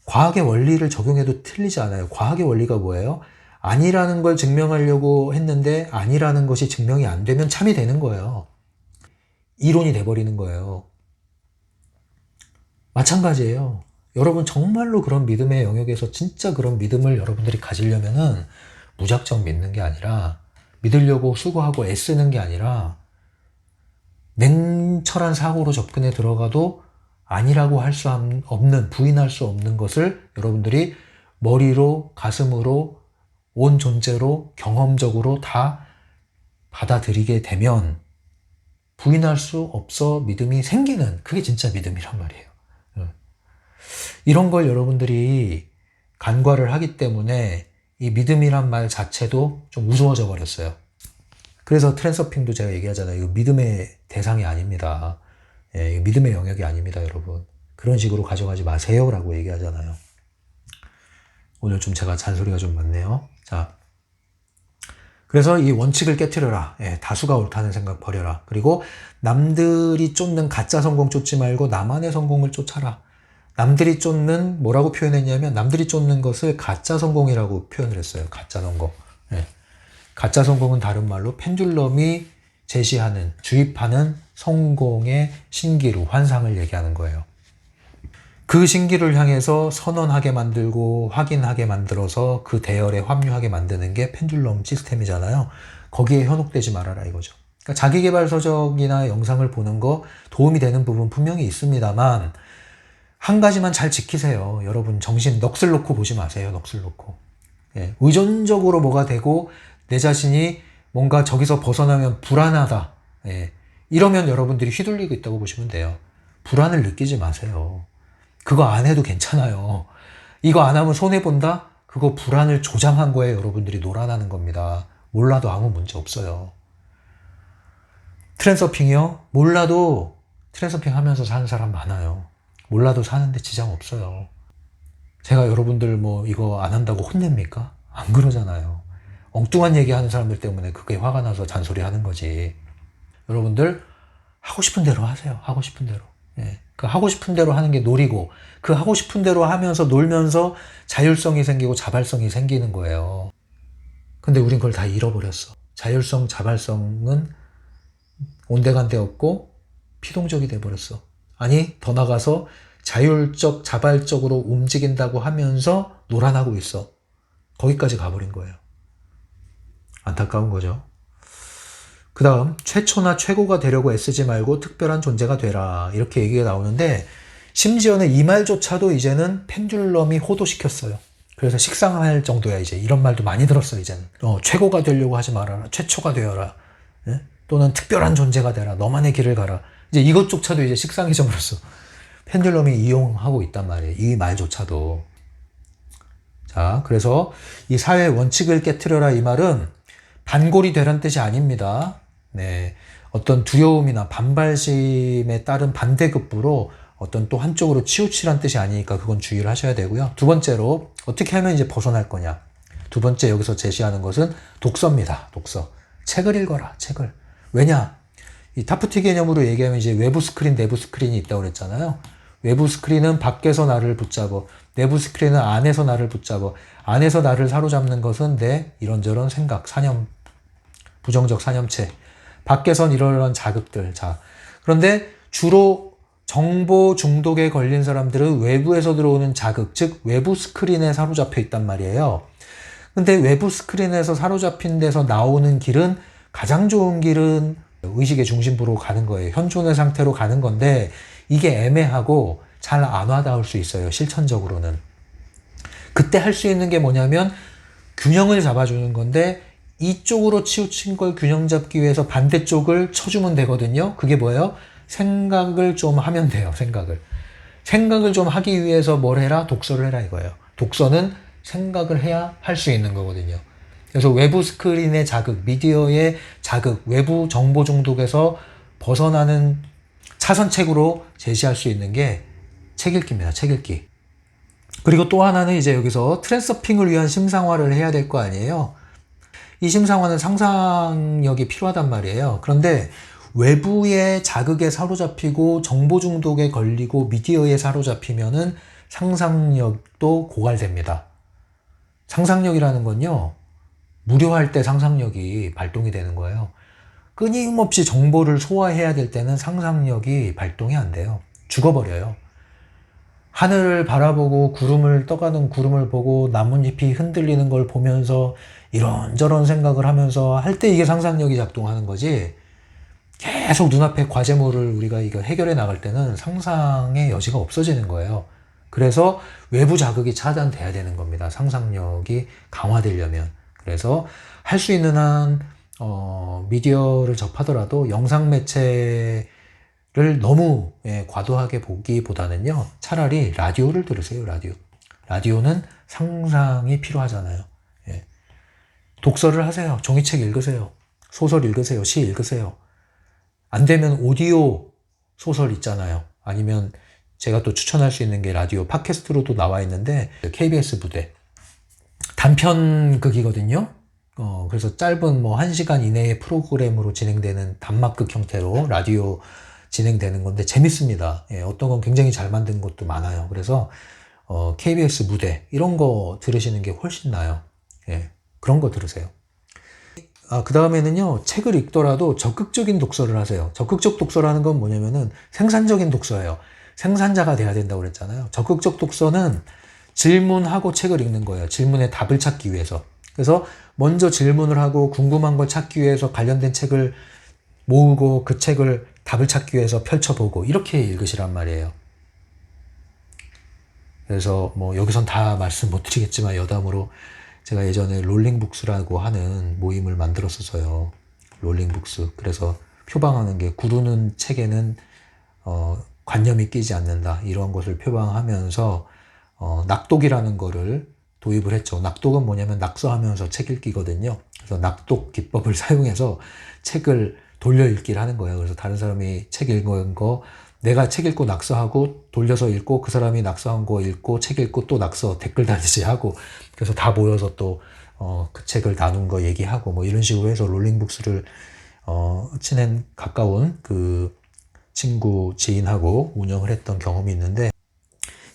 과학의 원리를 적용해도 틀리지 않아요. 과학의 원리가 뭐예요? 아니라는 걸 증명하려고 했는데 아니라는 것이 증명이 안 되면 참이 되는 거예요. 이론이 돼버리는 거예요. 마찬가지예요. 여러분 정말로 그런 믿음의 영역에서 진짜 그런 믿음을 여러분들이 가지려면은 무작정 믿는 게 아니라 믿으려고 수고하고 애쓰는 게 아니라 냉철한 사고로 접근해 들어가도 아니라고 할 수 없는, 부인할 수 없는 것을 여러분들이 머리로, 가슴으로, 온 존재로, 경험적으로 다 받아들이게 되면 부인할 수 없어 믿음이 생기는, 그게 진짜 믿음이란 말이에요. 이런 걸 여러분들이 간과를 하기 때문에 이 믿음이란 말 자체도 좀 우스워져 버렸어요. 그래서 트랜서핑도 제가 얘기하잖아요. 이거 믿음의 대상이 아닙니다. 예, 이거 믿음의 영역이 아닙니다, 여러분. 그런 식으로 가져가지 마세요라고 얘기하잖아요. 오늘 좀 제가 잔소리가 좀 많네요. 자, 그래서 이 원칙을 깨트려라. 예, 다수가 옳다는 생각 버려라. 그리고 남들이 쫓는 가짜 성공 쫓지 말고 나만의 성공을 쫓아라. 남들이 쫓는, 뭐라고 표현했냐면 남들이 쫓는 것을 가짜 성공이라고 표현을 했어요. 가짜 성공. 예. 가짜 성공은 다른 말로 펜듈럼이 제시하는, 주입하는 성공의 신기루, 환상을 얘기하는 거예요. 그 신기를 향해서 선언하게 만들고 확인하게 만들어서 그 대열에 합류하게 만드는 게 펜듈럼 시스템이잖아요. 거기에 현혹되지 말아라 이거죠. 그러니까 자기계발 서적이나 영상을 보는 거 도움이 되는 부분 분명히 있습니다만 한 가지만 잘 지키세요. 여러분 정신 넋을 놓고 보지 마세요. 넋을 놓고. 예, 의존적으로 뭐가 되고 내 자신이 뭔가 저기서 벗어나면 불안하다. 예, 이러면 여러분들이 휘둘리고 있다고 보시면 돼요. 불안을 느끼지 마세요. 그거 안 해도 괜찮아요. 이거 안 하면 손해본다? 그거 불안을 조장한 거에 여러분들이 놀아나는 겁니다. 몰라도 아무 문제 없어요. 트랜서핑이요? 몰라도 트랜서핑 하면서 사는 사람 많아요. 몰라도 사는데 지장 없어요. 제가 여러분들 뭐 이거 안 한다고 혼냅니까? 안 그러잖아요. 엉뚱한 얘기하는 사람들 때문에 그게 화가 나서 잔소리 하는 거지. 여러분들 하고 싶은 대로 하세요. 하고 싶은 대로. 예. 그 하고 싶은 대로 하는 게 놀이고 그 하고 싶은 대로 하면서 놀면서 자율성이 생기고 자발성이 생기는 거예요. 근데 우린 그걸 다 잃어버렸어. 자율성, 자발성은 온데간데 없고 피동적이 돼버렸어. 아니 더 나가서 자율적, 자발적으로 움직인다고 하면서 노란하고 있어. 거기까지 가버린 거예요. 안타까운 거죠. 그 다음 최초나 최고가 되려고 애쓰지 말고 특별한 존재가 되라 이렇게 얘기가 나오는데 심지어는 이 말조차도 이제는 펜듈럼이 호도시켰어요. 그래서 식상할 정도야 이제. 이런 말도 많이 들었어요 이제는. 최고가 되려고 하지 말아라. 최초가 되어라. 예? 또는 특별한 존재가 되라. 너만의 길을 가라. 이제 이것조차도 이제 식상해져 버렸어. 펜듈럼이 이용하고 있단 말이에요. 이 말조차도. 자, 그래서 이 사회의 원칙을 깨트려라 이 말은 반골이 되란 뜻이 아닙니다. 네, 어떤 두려움이나 반발심에 따른 반대급부로 어떤 또 한쪽으로 치우치란 뜻이 아니니까 그건 주의를 하셔야 되고요. 두 번째로 어떻게 하면 이제 벗어날 거냐. 두 번째 여기서 제시하는 것은 독서입니다. 독서. 책을 읽어라. 책을. 왜냐? 이 타프티 개념으로 얘기하면 이제 외부 스크린, 내부 스크린이 있다고 그랬잖아요. 외부 스크린은 밖에서 나를 붙잡어. 내부 스크린은 안에서 나를 붙잡어. 안에서 나를 사로잡는 것은 내 이런저런 생각, 사념, 부정적 사념체. 밖에선 이런 자극들. 자, 그런데 주로 정보 중독에 걸린 사람들은 외부에서 들어오는 자극, 즉 외부 스크린에 사로잡혀 있단 말이에요. 근데 외부 스크린에서 사로잡힌 데서 나오는 길은 가장 좋은 길은 의식의 중심부로 가는 거예요. 현존의 상태로 가는 건데 이게 애매하고 잘 안 와닿을 수 있어요. 실천적으로는. 그때 할 수 있는 게 뭐냐면 균형을 잡아주는 건데 이쪽으로 치우친 걸 균형 잡기 위해서 반대쪽을 쳐주면 되거든요. 그게 뭐예요? 생각을 좀 하면 돼요. 생각을 좀 하기 위해서 뭘 해라? 독서를 해라 이거예요. 독서는 생각을 해야 할 수 있는 거거든요. 그래서 외부 스크린의 자극, 미디어의 자극, 외부 정보 중독에서 벗어나는 차선책으로 제시할 수 있는 게 책 읽기입니다. 책 읽기. 그리고 또 하나는 이제 여기서 트랜서핑을 위한 심상화를 해야 될 거 아니에요. 이 심상화는 상상력이 필요하단 말이에요. 그런데 외부의 자극에 사로잡히고 정보 중독에 걸리고 미디어에 사로잡히면은 상상력도 고갈됩니다. 상상력이라는 건요, 무료할 때 상상력이 발동이 되는 거예요. 끊임없이 정보를 소화해야 될 때는 상상력이 발동이 안 돼요. 죽어버려요. 하늘을 바라보고 구름을 떠가는 구름을 보고 나뭇잎이 흔들리는 걸 보면서 이런저런 생각을 하면서 할 때 이게 상상력이 작동하는 거지, 계속 눈앞에 과제물을 우리가 이거 해결해 나갈 때는 상상의 여지가 없어지는 거예요. 그래서 외부 자극이 차단돼야 되는 겁니다. 상상력이 강화되려면. 그래서 할 수 있는 한 미디어를 접하더라도 영상 매체를 너무 과도하게 보기보다는요, 차라리 라디오를 들으세요. 라디오는 상상이 필요하잖아요. 예. 독서를 하세요. 종이책 읽으세요. 소설 읽으세요. 시 읽으세요. 안 되면 오디오 소설 있잖아요. 아니면 제가 또 추천할 수 있는 게 라디오 팟캐스트로도 나와 있는데 KBS 부대 단편극이거든요. 그래서 짧은 뭐 1시간 이내의 프로그램으로 진행되는 단막극 형태로 라디오 진행되는 건데 재밌습니다. 예, 어떤 건 굉장히 잘 만든 것도 많아요. 그래서 KBS 무대 이런 거 들으시는 게 훨씬 나아요. 예, 그런 거 들으세요. 그 다음에는요, 책을 읽더라도 적극적인 독서를 하세요. 적극적 독서라는 건 뭐냐면은 생산적인 독서예요. 생산자가 돼야 된다고 그랬잖아요. 적극적 독서는 질문하고 책을 읽는 거예요. 질문에 답을 찾기 위해서. 그래서 먼저 질문을 하고 궁금한 걸 찾기 위해서 관련된 책을 모으고 그 책을 답을 찾기 위해서 펼쳐보고 이렇게 읽으시란 말이에요. 그래서 뭐 여기선 다 말씀 못 드리겠지만 여담으로 제가 예전에 롤링북스라고 하는 모임을 만들었었어요. 롤링북스. 그래서 표방하는 게 구르는 책에는 관념이 끼지 않는다. 이런 것을 표방하면서 낙독이라는 거를 도입을 했죠. 낙독은 뭐냐면 낙서하면서 책 읽기거든요. 그래서 낙독 기법을 사용해서 책을 돌려 읽기를 하는 거예요. 그래서 다른 사람이 책 읽은 거 내가 책 읽고 낙서하고 돌려서 읽고 그 사람이 낙서한 거 읽고 책 읽고 또 낙서 댓글 달리지 하고 그래서 다 모여서 또 그 책을 나눈 거 얘기하고 뭐 이런 식으로 해서 롤링북스를 친한 가까운 그 친구 지인하고 운영을 했던 경험이 있는데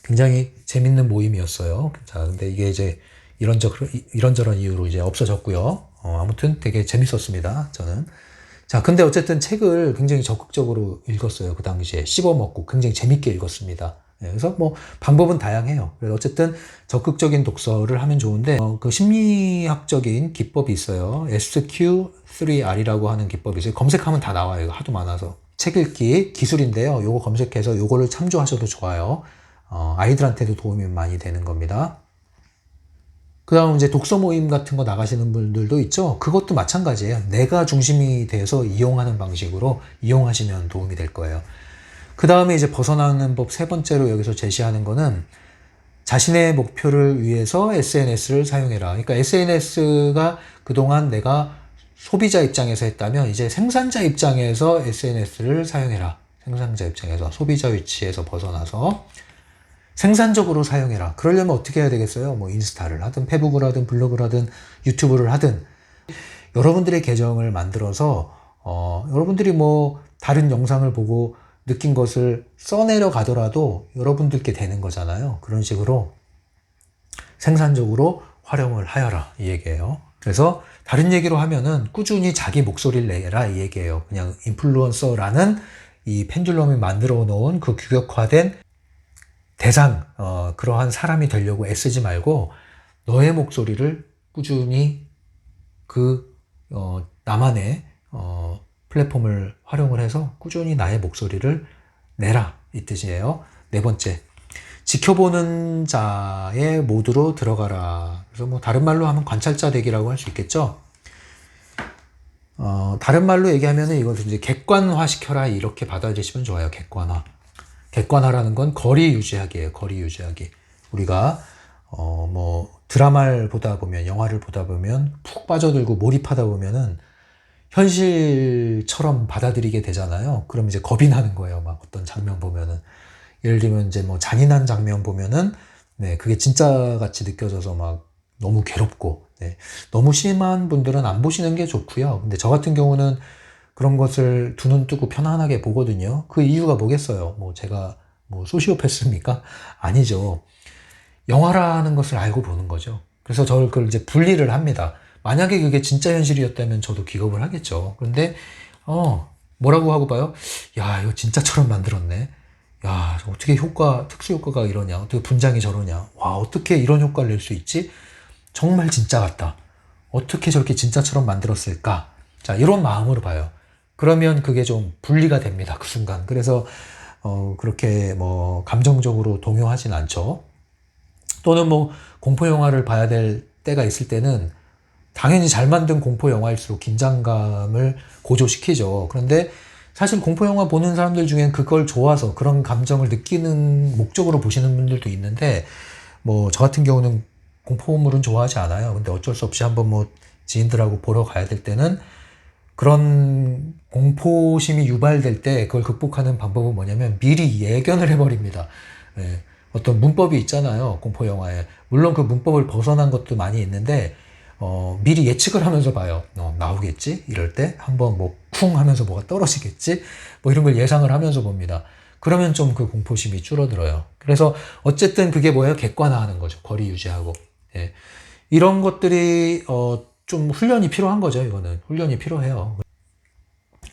굉장히 재밌는 모임이었어요. 자, 근데 이게 이제 이런저런 이유로 이제 없어졌고요. 아무튼 되게 재밌었습니다. 저는. 자, 근데 어쨌든 책을 굉장히 적극적으로 읽었어요. 그 당시에 씹어먹고 굉장히 재밌게 읽었습니다. 그래서 뭐 방법은 다양해요. 그래서 어쨌든 적극적인 독서를 하면 좋은데 그 심리학적인 기법이 있어요. SQ3R이라고 하는 기법이 있어요. 검색하면 다 나와요. 하도 많아서. 책 읽기 기술인데요. 요거 검색해서 요거를 참조하셔도 좋아요. 아이들한테도 도움이 많이 되는 겁니다. 그 다음 이제 독서 모임 같은 거 나가시는 분들도 있죠. 그것도 마찬가지예요. 내가 중심이 돼서 이용하는 방식으로 이용하시면 도움이 될 거예요. 그 다음에 이제 벗어나는 법 세 번째로 여기서 제시하는 거는 자신의 목표를 위해서 SNS를 사용해라. 그러니까 SNS가 그동안 내가 소비자 입장에서 했다면 이제 생산자 입장에서 SNS를 사용해라. 생산자 입장에서 소비자 위치에서 벗어나서 생산적으로 사용해라. 그러려면 어떻게 해야 되겠어요? 뭐 인스타를 하든 페북을 하든 블로그를 하든 유튜브를 하든 여러분들의 계정을 만들어서 여러분들이 뭐 다른 영상을 보고 느낀 것을 써내려 가더라도 여러분들께 되는 거잖아요. 그런 식으로 생산적으로 활용을 하여라 이 얘기예요. 그래서 다른 얘기로 하면은 꾸준히 자기 목소리를 내라 이 얘기예요. 그냥 인플루언서라는 이 펜듈럼이 만들어 놓은 그 규격화된 대상 그러한 사람이 되려고 애쓰지 말고 너의 목소리를 꾸준히 그 나만의 플랫폼을 활용을 해서 꾸준히 나의 목소리를 내라 이 뜻이에요. 네 번째, 지켜보는 자의 모드로 들어가라. 그래서 뭐 다른 말로 하면 관찰자 되기라고 할 수 있겠죠. 다른 말로 얘기하면 이것을 이제 객관화 시켜라 이렇게 받아들이시면 좋아요. 객관화. 객관화라는 건 거리 유지하기예요. 거리 유지하기. 우리가 뭐 드라마를 보다 보면 영화를 보다 보면 푹 빠져들고 몰입하다 보면은 현실처럼 받아들이게 되잖아요. 그럼 이제 겁이 나는 거예요. 막 어떤 장면 보면은 예를 들면 이제 뭐 잔인한 장면 보면은 네, 그게 진짜 같이 느껴져서 막 너무 괴롭고 네, 너무 심한 분들은 안 보시는 게 좋고요. 근데 저 같은 경우는 그런 것을 두 눈 뜨고 편안하게 보거든요. 그 이유가 뭐겠어요? 뭐 제가 뭐 소시오패스입니까? 아니죠. 영화라는 것을 알고 보는 거죠. 그래서 저를 그걸 이제 분리를 합니다. 만약에 그게 진짜 현실이었다면 저도 기겁을 하겠죠. 그런데 뭐라고 하고 봐요? 야, 이거 진짜처럼 만들었네. 야, 어떻게 특수 효과가 이러냐? 어떻게 분장이 저러냐? 와, 어떻게 이런 효과를 낼 수 있지? 정말 진짜 같다. 어떻게 저렇게 진짜처럼 만들었을까? 자, 이런 마음으로 봐요. 그러면 그게 좀 분리가 됩니다. 그 순간. 그래서 그렇게 뭐 감정적으로 동요하진 않죠. 또는 뭐 공포 영화를 봐야 될 때가 있을 때는 당연히 잘 만든 공포 영화일수록 긴장감을 고조시키죠. 그런데 사실 공포 영화 보는 사람들 중엔 그걸 좋아서 그런 감정을 느끼는 목적으로 보시는 분들도 있는데 뭐 저 같은 경우는 공포물은 좋아하지 않아요. 근데 어쩔 수 없이 한번 뭐 지인들하고 보러 가야 될 때는 그런 공포심이 유발될 때 그걸 극복하는 방법은 뭐냐면 미리 예견을 해버립니다. 네. 어떤 문법이 있잖아요. 공포 영화에. 물론 그 문법을 벗어난 것도 많이 있는데 미리 예측을 하면서 봐요. 나오겠지? 이럴 때 한번 뭐 쿵 하면서 뭐가 떨어지겠지? 뭐 이런 걸 예상을 하면서 봅니다. 그러면 좀 그 공포심이 줄어들어요. 그래서 어쨌든 그게 뭐예요? 객관화하는 거죠. 거리 유지하고. 예. 이런 것들이 좀 훈련이 필요한 거죠. 이거는 훈련이 필요해요.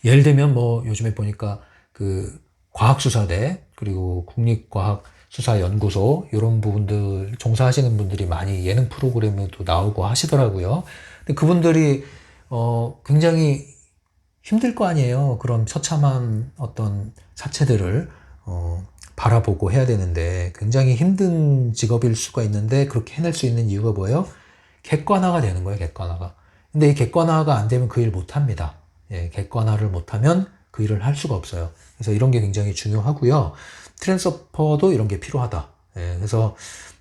예를 들면 뭐 요즘에 보니까 그 과학수사대 그리고 국립과학수사연구소 이런 부분들 종사하시는 분들이 많이 예능 프로그램에도 나오고 하시더라고요. 근데 그분들이 굉장히 힘들 거 아니에요. 그런 처참한 어떤 사체들을 바라보고 해야 되는데 굉장히 힘든 직업일 수가 있는데 그렇게 해낼 수 있는 이유가 뭐예요? 객관화가 되는 거예요, 객관화가. 근데 이 객관화가 안 되면 그 일 못 합니다. 예, 객관화를 못하면 그 일을 할 수가 없어요. 그래서 이런 게 굉장히 중요하고요. 트랜스퍼도 이런 게 필요하다. 예, 그래서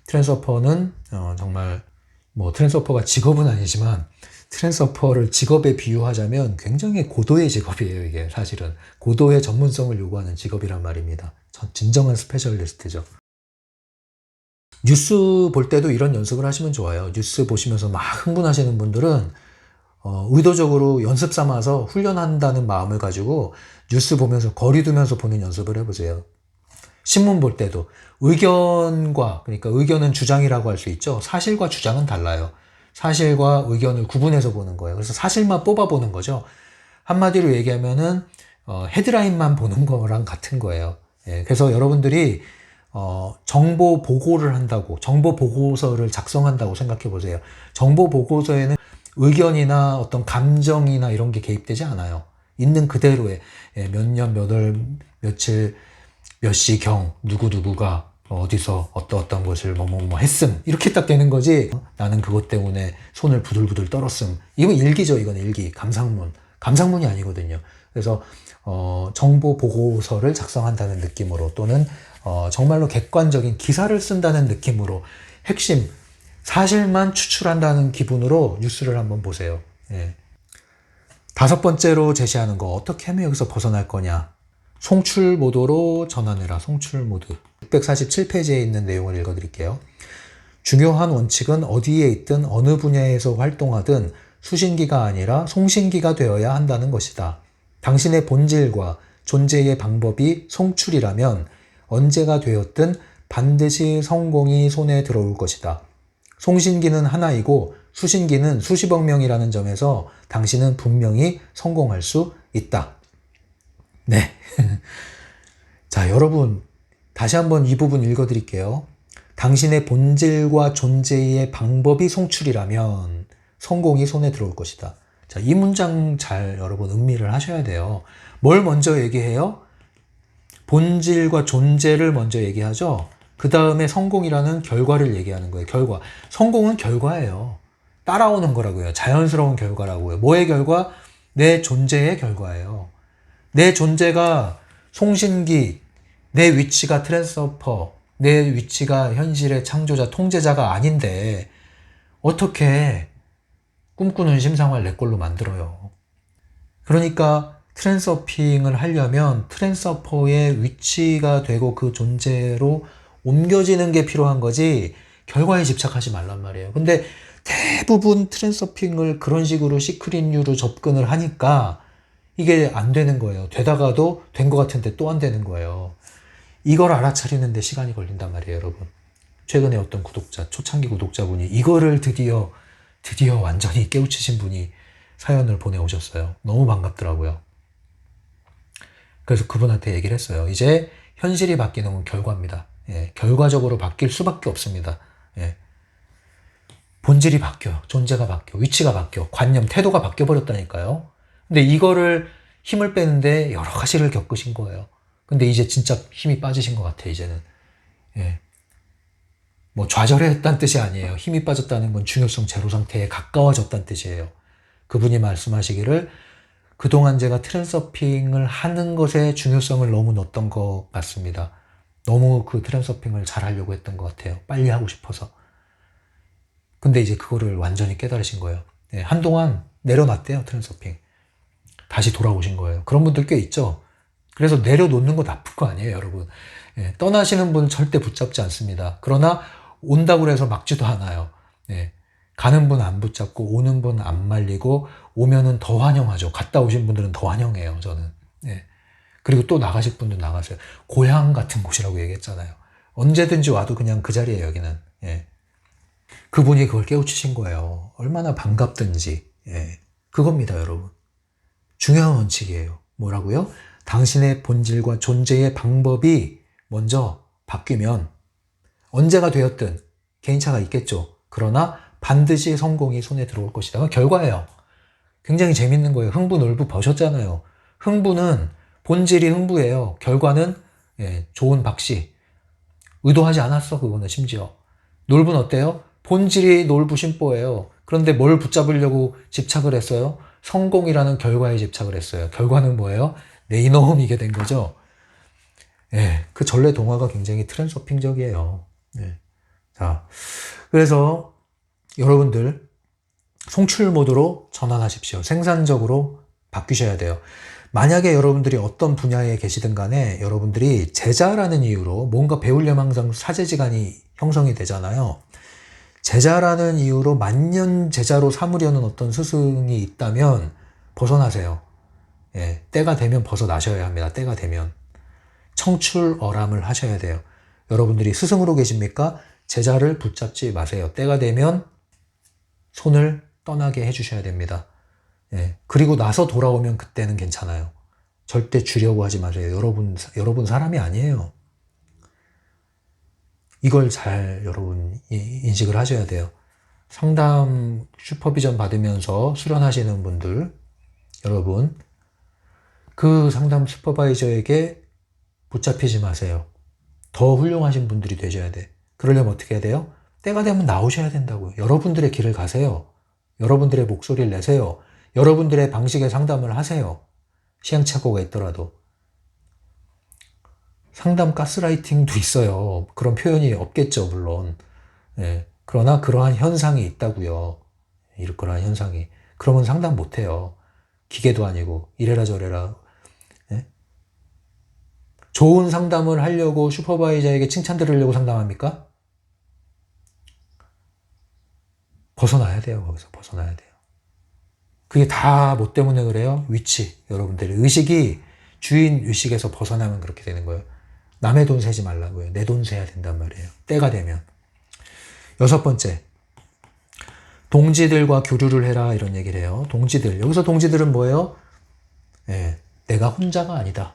트랜스퍼는 정말 뭐 트랜스퍼가 직업은 아니지만 트랜스퍼를 직업에 비유하자면 굉장히 고도의 직업이에요. 이게 사실은 고도의 전문성을 요구하는 직업이란 말입니다. 진정한 스페셜리스트죠. 뉴스 볼 때도 이런 연습을 하시면 좋아요. 뉴스 보시면서 막 흥분하시는 분들은 의도적으로 연습 삼아서 훈련한다는 마음을 가지고 뉴스 보면서 거리 두면서 보는 연습을 해보세요. 신문 볼 때도 그러니까 의견은 주장이라고 할 수 있죠. 사실과 주장은 달라요. 사실과 의견을 구분해서 보는 거예요. 그래서 사실만 뽑아보는 거죠. 한마디로 얘기하면은 헤드라인만 보는 거랑 같은 거예요. 예, 그래서 여러분들이 정보 보고를 한다고, 정보 보고서를 작성한다고 생각해 보세요. 정보 보고서에는 의견이나 어떤 감정이나 이런 게 개입되지 않아요. 있는 그대로의 몇 년, 몇 월, 며칠, 몇 시경, 누구누구가 어디서 어떤 것을 뭐 했음. 이렇게 딱 되는 거지. 나는 그것 때문에 손을 부들부들 떨었음. 이건 일기죠. 이건 일기. 감상문. 감상문이 아니거든요. 그래서 정보 보고서를 작성한다는 느낌으로 또는 정말로 객관적인 기사를 쓴다는 느낌으로 핵심 사실만 추출한다는 기분으로 뉴스를 한번 보세요. 예. 다섯 번째로 제시하는 거 어떻게 하면 여기서 벗어날 거냐. 송출 모드로 전환해라. 송출 모드. 647페이지에 있는 내용을 읽어드릴게요. 중요한 원칙은 어디에 있든 어느 분야에서 활동하든 수신기가 아니라 송신기가 되어야 한다는 것이다. 당신의 본질과 존재의 방법이 송출이라면 언제가 되었든 반드시 성공이 손에 들어올 것이다. 송신기는 하나이고 수신기는 수십억 명이라는 점에서 당신은 분명히 성공할 수 있다. 네. 자, 여러분, 다시 한번 이 부분 읽어드릴게요. 당신의 본질과 존재의 방법이 송출이라면 성공이 손에 들어올 것이다. 자, 이 문장 잘 여러분 음미를 하셔야 돼요. 뭘 먼저 얘기해요? 본질과 존재를 먼저 얘기하죠. 그 다음에 성공이라는 결과를 얘기하는 거예요. 결과. 성공은 결과예요. 따라오는 거라고요. 자연스러운 결과라고요. 뭐의 결과? 내 존재의 결과예요. 내 존재가 송신기, 내 위치가 트랜스퍼, 내 위치가 현실의 창조자, 통제자가 아닌데 어떻게 꿈꾸는 심상화를 내 걸로 만들어요. 그러니까 트랜스서핑을 하려면 트랜스서퍼의 위치가 되고 그 존재로 옮겨지는 게 필요한 거지 결과에 집착하지 말란 말이에요. 근데 대부분 트랜스서핑을 그런 식으로 시크릿류로 접근을 하니까 이게 안 되는 거예요. 되다가도 된 것 같은데 또 안 되는 거예요. 이걸 알아차리는데 시간이 걸린단 말이에요, 여러분. 최근에 어떤 초창기 구독자분이 이거를 드디어 완전히 깨우치신 분이 사연을 보내오셨어요. 너무 반갑더라고요. 그래서 그분한테 얘기를 했어요. 이제 현실이 바뀌는 건 결과입니다. 예, 결과적으로 바뀔 수밖에 없습니다. 예. 본질이 바뀌어요. 존재가 바뀌어. 위치가 바뀌어. 관념, 태도가 바뀌어버렸다니까요. 근데 이거를 힘을 빼는데 여러 가지를 겪으신 거예요. 근데 이제 진짜 힘이 빠지신 것 같아, 이제는. 예. 뭐 좌절했다는 뜻이 아니에요. 힘이 빠졌다는 건 중요성 제로 상태에 가까워졌다는 뜻이에요. 그분이 말씀하시기를 그동안 제가 트랜스서핑을 하는 것에 중요성을 너무 넣었던 것 같습니다. 너무 그 트랜스서핑을 잘 하려고 했던 것 같아요. 빨리 하고 싶어서. 근데 이제 그거를 완전히 깨달으신 거예요. 네, 한동안 내려놨대요, 트랜스서핑. 다시 돌아오신 거예요. 그런 분들 꽤 있죠. 그래서 내려놓는 거 나쁜 거 아니에요, 여러분. 예, 떠나시는 분 절대 붙잡지 않습니다. 그러나 온다고 해서 막지도 않아요. 예, 가는 분 안 붙잡고 오는 분 안 말리고 오면은 더 환영하죠. 갔다 오신 분들은 더 환영해요, 저는. 예. 그리고 또 나가실 분들 나가세요. 고향 같은 곳이라고 얘기했잖아요. 언제든지 와도 그냥 그 자리예요, 여기는. 예. 그분이 그걸 깨우치신 거예요. 얼마나 반갑든지. 예. 그겁니다, 여러분. 중요한 원칙이에요. 뭐라고요? 당신의 본질과 존재의 방법이 먼저 바뀌면 언제가 되었든 개인차가 있겠죠. 그러나 반드시 성공이 손에 들어올 것이다. 결과예요. 굉장히 재밌는 거예요. 흥부, 놀부 보셨잖아요. 흥부는 본질이 흥부예요. 결과는 좋은 박씨. 의도하지 않았어, 그거는 심지어. 놀부는 어때요? 본질이 놀부 심보예요. 그런데 뭘 붙잡으려고 집착을 했어요? 성공이라는 결과에 집착을 했어요. 결과는 뭐예요? 내 이놈이게 된 거죠. 그 전래 동화가 굉장히 트랜서핑적이에요. 자, 그래서 여러분들 송출 모드로 전환하십시오. 생산적으로 바뀌셔야 돼요. 만약에 여러분들이 어떤 분야에 계시든 간에 여러분들이 제자라는 이유로 뭔가 배우려면 항상 사제지간이 형성이 되잖아요. 제자라는 이유로 만년 제자로 삼으려는 어떤 스승이 있다면 벗어나세요. 때가 되면 벗어나셔야 합니다. 때가 되면. 청출어람을 하셔야 돼요. 여러분들이 스승으로 계십니까? 제자를 붙잡지 마세요. 때가 되면 손을 떠나게 해주셔야 됩니다. 그리고 나서 돌아오면 그때는 괜찮아요. 절대 주려고 하지 마세요. 여러분 사람이 아니에요. 이걸 잘 여러분 인식을 하셔야 돼요. 상담 슈퍼비전 받으면서 수련하시는 분들, 여러분 그 상담 슈퍼바이저에게 붙잡히지 마세요. 더 훌륭하신 분들이 되셔야 돼. 그러려면 어떻게 해야 돼요? 때가 되면 나오셔야 된다고요. 여러분들의 길을 가세요. 여러분들의 목소리를 내세요. 여러분들의 방식의 상담을 하세요. 시행착오가 있더라도. 상담 가스라이팅도 있어요. 그런 표현이 없겠죠, 물론. 그러나 그러한 현상이 있다고요. 그러한 현상이. 그러면 상담 못해요. 기계도 아니고 이래라 저래라. 좋은 상담을 하려고 슈퍼바이저에게 칭찬 들으려고 상담합니까? 벗어나야 돼요. 거기서 벗어나야 돼요. 그게 다 뭐 때문에 그래요? 위치. 여러분들의 의식이 주인 의식에서 벗어나면 그렇게 되는 거예요. 남의 돈 세지 말라고요. 내 돈 세야 된단 말이에요. 때가 되면. 6번째. 동지들과 교류를 해라 이런 얘기를 해요. 동지들. 여기서 동지들은 뭐예요? 내가 혼자가 아니다.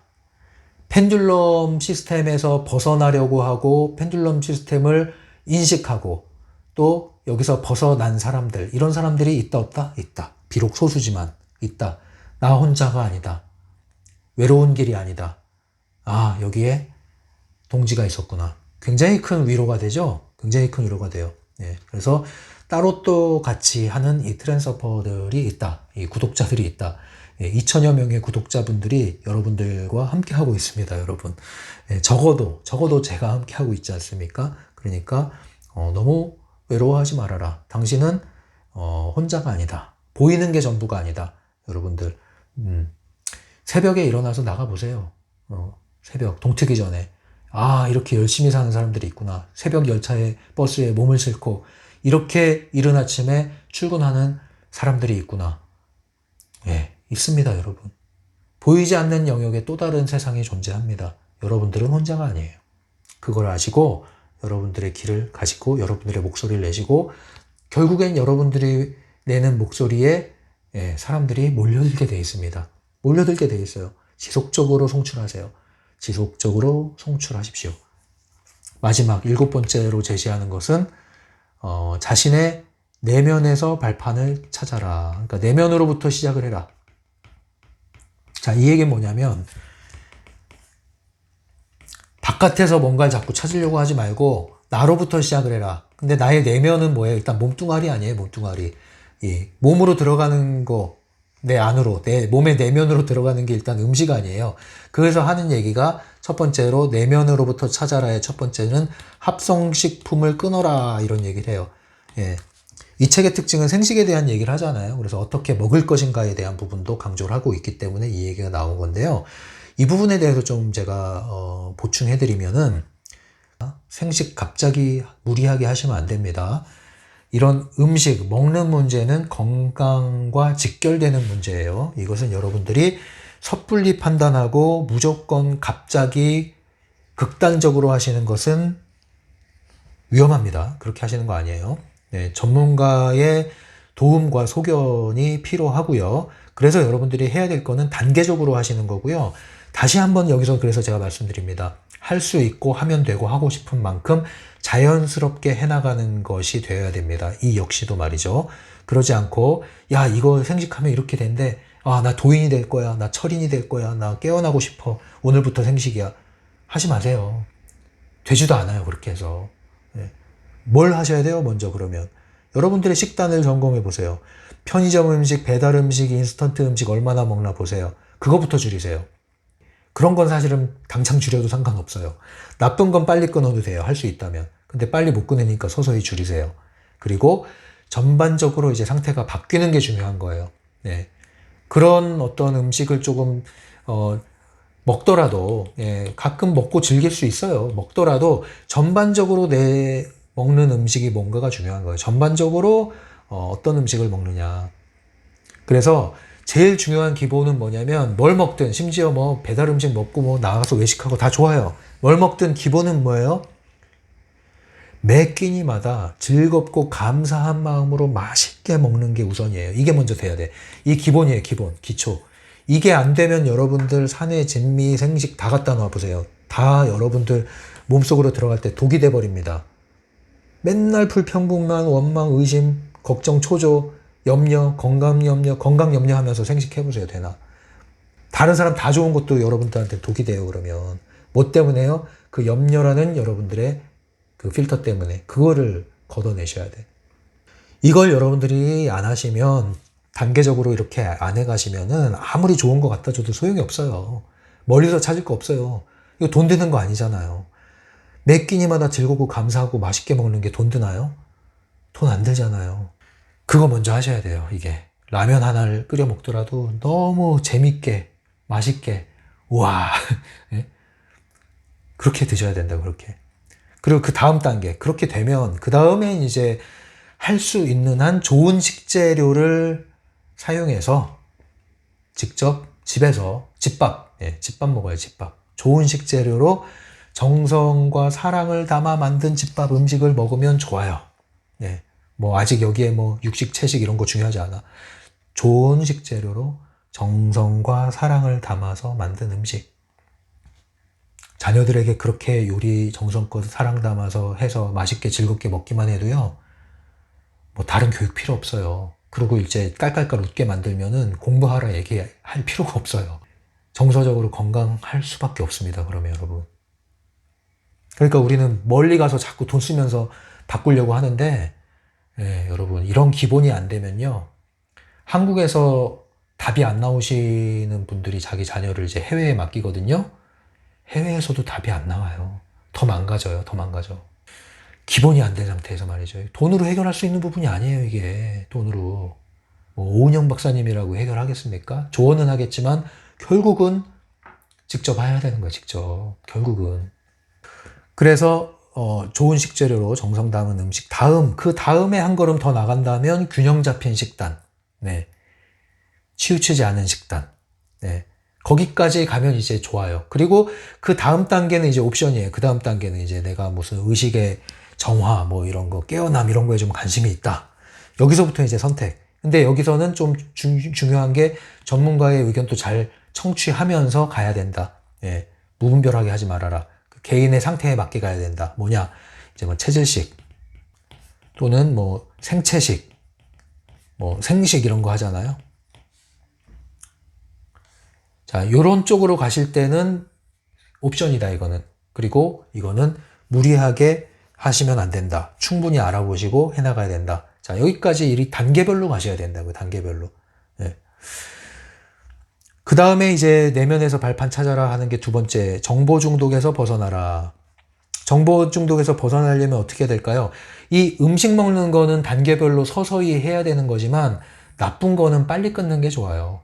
펜듈럼 시스템에서 벗어나려고 하고 펜듈럼 시스템을 인식하고 또 여기서 벗어난 사람들, 이런 사람들이 있다 없다? 있다. 비록 소수지만 있다. 나 혼자가 아니다. 외로운 길이 아니다. 아, 여기에 동지가 있었구나. 굉장히 큰 위로가 되죠? 굉장히 큰 위로가 돼요. 그래서 따로 또 같이 하는 이 트랜서퍼들이 있다. 이 구독자들이 있다. 2천여 명의 구독자분들이 여러분들과 함께 하고 있습니다, 여러분. 적어도 제가 함께 하고 있지 않습니까? 그러니까 너무 외로워하지 말아라. 당신은 혼자가 아니다. 보이는 게 전부가 아니다. 여러분들 새벽에 일어나서 나가보세요. 새벽 동트기 전에 아, 이렇게 열심히 사는 사람들이 있구나. 새벽 열차에 버스에 몸을 싣고 이렇게 이른 아침에 출근하는 사람들이 있구나. 있습니다, 여러분. 보이지 않는 영역에 또 다른 세상이 존재합니다. 여러분들은 혼자가 아니에요. 그걸 아시고 여러분들의 길을 가지고 여러분들의 목소리를 내시고 결국엔 여러분들이 내는 목소리에 사람들이 몰려들게 돼 있습니다. 몰려들게 돼 있어요. 지속적으로 송출하세요. 지속적으로 송출하십시오. 마지막 7번째로 제시하는 것은 자신의 내면에서 발판을 찾아라. 그러니까 내면으로부터 시작을 해라. 자, 이 얘기는 뭐냐면 바깥에서 뭔가를 자꾸 찾으려고 하지 말고 나로부터 시작을 해라. 근데 나의 내면은 뭐예요? 일단 몸뚱아리 아니에요, 몸뚱아리. 몸으로 들어가는 거, 내 안으로, 내 몸의 내면으로 들어가는 게 일단 음식 아니에요. 그래서 하는 얘기가 첫 번째로 내면으로부터 찾아라의 첫 번째는 합성식품을 끊어라 이런 얘기를 해요. 이 책의 특징은 생식에 대한 얘기를 하잖아요. 그래서 어떻게 먹을 것인가에 대한 부분도 강조를 하고 있기 때문에 이 얘기가 나온 건데요. 이 부분에 대해서 좀 제가 보충해드리면은 생식 갑자기 무리하게 하시면 안 됩니다. 이런 음식, 먹는 문제는 건강과 직결되는 문제예요. 이것은 여러분들이 섣불리 판단하고 무조건 갑자기 극단적으로 하시는 것은 위험합니다. 그렇게 하시는 거 아니에요. 전문가의 도움과 소견이 필요하고요. 그래서 여러분들이 해야 될 거는 단계적으로 하시는 거고요. 다시 한번 여기서 그래서 제가 말씀드립니다. 할 수 있고 하면 되고 하고 싶은 만큼 자연스럽게 해나가는 것이 되어야 됩니다. 이 역시도 말이죠. 그러지 않고 야 이거 생식하면 이렇게 된대. 아 나 도인이 될 거야. 나 철인이 될 거야. 나 깨어나고 싶어. 오늘부터 생식이야. 하지 마세요. 되지도 않아요. 그렇게 해서. 예. 뭘 하셔야 돼요? 먼저 그러면. 여러분들의 식단을 점검해 보세요. 편의점 음식, 배달 음식, 인스턴트 음식 얼마나 먹나 보세요. 그거부터 줄이세요. 그런 건 사실은 당장 줄여도 상관없어요. 나쁜 건 빨리 끊어도 돼요. 할 수 있다면. 근데 빨리 못 끊으니까 서서히 줄이세요. 그리고 전반적으로 이제 상태가 바뀌는 게 중요한 거예요. 네. 그런 어떤 음식을 조금 먹더라도 가끔 먹고 즐길 수 있어요. 먹더라도 전반적으로 내 먹는 음식이 뭔가가 중요한 거예요. 전반적으로 어떤 음식을 먹느냐. 그래서 제일 중요한 기본은 뭐냐면 뭘 먹든 심지어 뭐 배달 음식 먹고 뭐 나가서 외식하고 다 좋아요. 뭘 먹든 기본은 뭐예요? 매 끼니마다 즐겁고 감사한 마음으로 맛있게 먹는 게 우선이에요. 이게 먼저 돼야 돼. 이 기본이에요. 기본, 기초. 이게 안 되면 여러분들 산에 진미, 생식 다 갖다 놔 보세요. 다 여러분들 몸속으로 들어갈 때 독이 돼 버립니다. 맨날 불평불만, 원망, 의심, 걱정, 초조, 염려, 건강 염려 하면서 생식해보세요. 되나? 다른 사람 다 좋은 것도 여러분들한테 독이 돼요. 그러면 뭐 때문에요? 그 염려라는 여러분들의 그 필터 때문에 그거를 걷어내셔야 돼. 이걸 여러분들이 안 하시면 단계적으로 이렇게 안 해가시면은 아무리 좋은 거 갖다 줘도 소용이 없어요. 멀리서 찾을 거 없어요. 이거 돈 드는 거 아니잖아요. 매 끼니마다 즐겁고 감사하고 맛있게 먹는 게 돈 드나요? 돈 안 들잖아요. 그거 먼저 하셔야 돼요. 이게 라면 하나를 끓여 먹더라도 너무 재밌게 맛있게 우와 그렇게 드셔야 된다. 그렇게. 그리고 그 다음 단계 그렇게 되면 그 다음에 이제 할 수 있는 한 좋은 식재료를 사용해서 직접 집에서 집밥 집밥 먹어요. 집밥 좋은 식재료로 정성과 사랑을 담아 만든 집밥 음식을 먹으면 좋아요. 뭐 아직 여기에 뭐 육식, 채식 이런 거 중요하지 않아. 좋은 식재료로 정성과 사랑을 담아서 만든 음식. 자녀들에게 그렇게 요리 정성껏 사랑 담아서 해서 맛있게 즐겁게 먹기만 해도요. 뭐 다른 교육 필요 없어요. 그리고 이제 깔깔깔 웃게 만들면은 공부하라 얘기할 필요가 없어요. 정서적으로 건강할 수밖에 없습니다. 그러면 여러분. 그러니까 우리는 멀리 가서 자꾸 돈 쓰면서 바꾸려고 하는데 여러분 이런 기본이 안 되면요. 한국에서 답이 안 나오시는 분들이 자기 자녀를 이제 해외에 맡기거든요. 해외에서도 답이 안 나와요. 더 망가져요. 더 망가져. 기본이 안 된 상태에서 말이죠. 돈으로 해결할 수 있는 부분이 아니에요. 이게 돈으로. 뭐 오은영 박사님이라고 해결하겠습니까? 조언은 하겠지만 결국은 직접 해야 되는 거야. 직접. 결국은. 그래서 좋은 식재료로 정성 담은 음식 그 다음에 한 걸음 더 나간다면 균형 잡힌 식단. 치우치지 않은 식단. 거기까지 가면 이제 좋아요. 그리고 그 다음 단계는 이제 옵션이에요. 그 다음 단계는 이제 내가 무슨 의식의 정화, 뭐 이런 거, 깨어남 이런 거에 좀 관심이 있다. 여기서부터 이제 선택. 근데 여기서는 좀 중요한 게 전문가의 의견도 잘 청취하면서 가야 된다. 무분별하게 하지 말아라. 그 개인의 상태에 맞게 가야 된다. 뭐냐? 이제 뭐 체질식 또는 뭐 생체식, 뭐 생식 이런 거 하잖아요. 자, 요런 쪽으로 가실 때는 옵션이다, 이거는. 그리고 이거는 무리하게 하시면 안 된다. 충분히 알아보시고 해나가야 된다. 자, 여기까지 이 단계별로 가셔야 된다고요, 단계별로. 그 다음에 이제 내면에서 발판 찾아라 하는 게 두 번째, 정보 중독에서 벗어나라. 정보 중독에서 벗어나려면 어떻게 될까요? 이 음식 먹는 거는 단계별로 서서히 해야 되는 거지만 나쁜 거는 빨리 끊는 게 좋아요.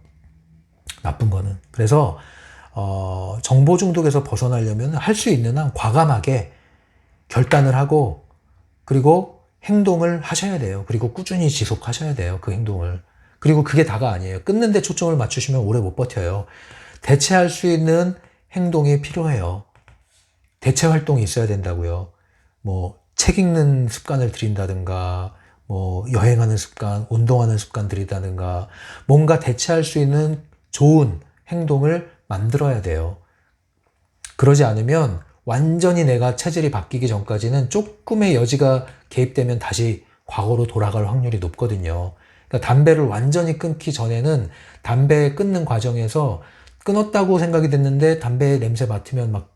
나쁜 거는. 그래서 정보 중독에서 벗어나려면 할 수 있는 한 과감하게 결단을 하고 그리고 행동을 하셔야 돼요. 그리고 꾸준히 지속하셔야 돼요. 그 행동을. 그리고 그게 다가 아니에요. 끊는 데 초점을 맞추시면 오래 못 버텨요. 대체할 수 있는 행동이 필요해요. 대체 활동이 있어야 된다고요. 뭐 책 읽는 습관을 들인다든가 뭐 여행하는 습관, 운동하는 습관 들이다든가 뭔가 대체할 수 있는 좋은 행동을 만들어야 돼요. 그러지 않으면 완전히 내가 체질이 바뀌기 전까지는 조금의 여지가 개입되면 다시 과거로 돌아갈 확률이 높거든요. 그러니까 담배를 완전히 끊기 전에는 담배 끊는 과정에서 끊었다고 생각이 됐는데 담배 냄새 맡으면 막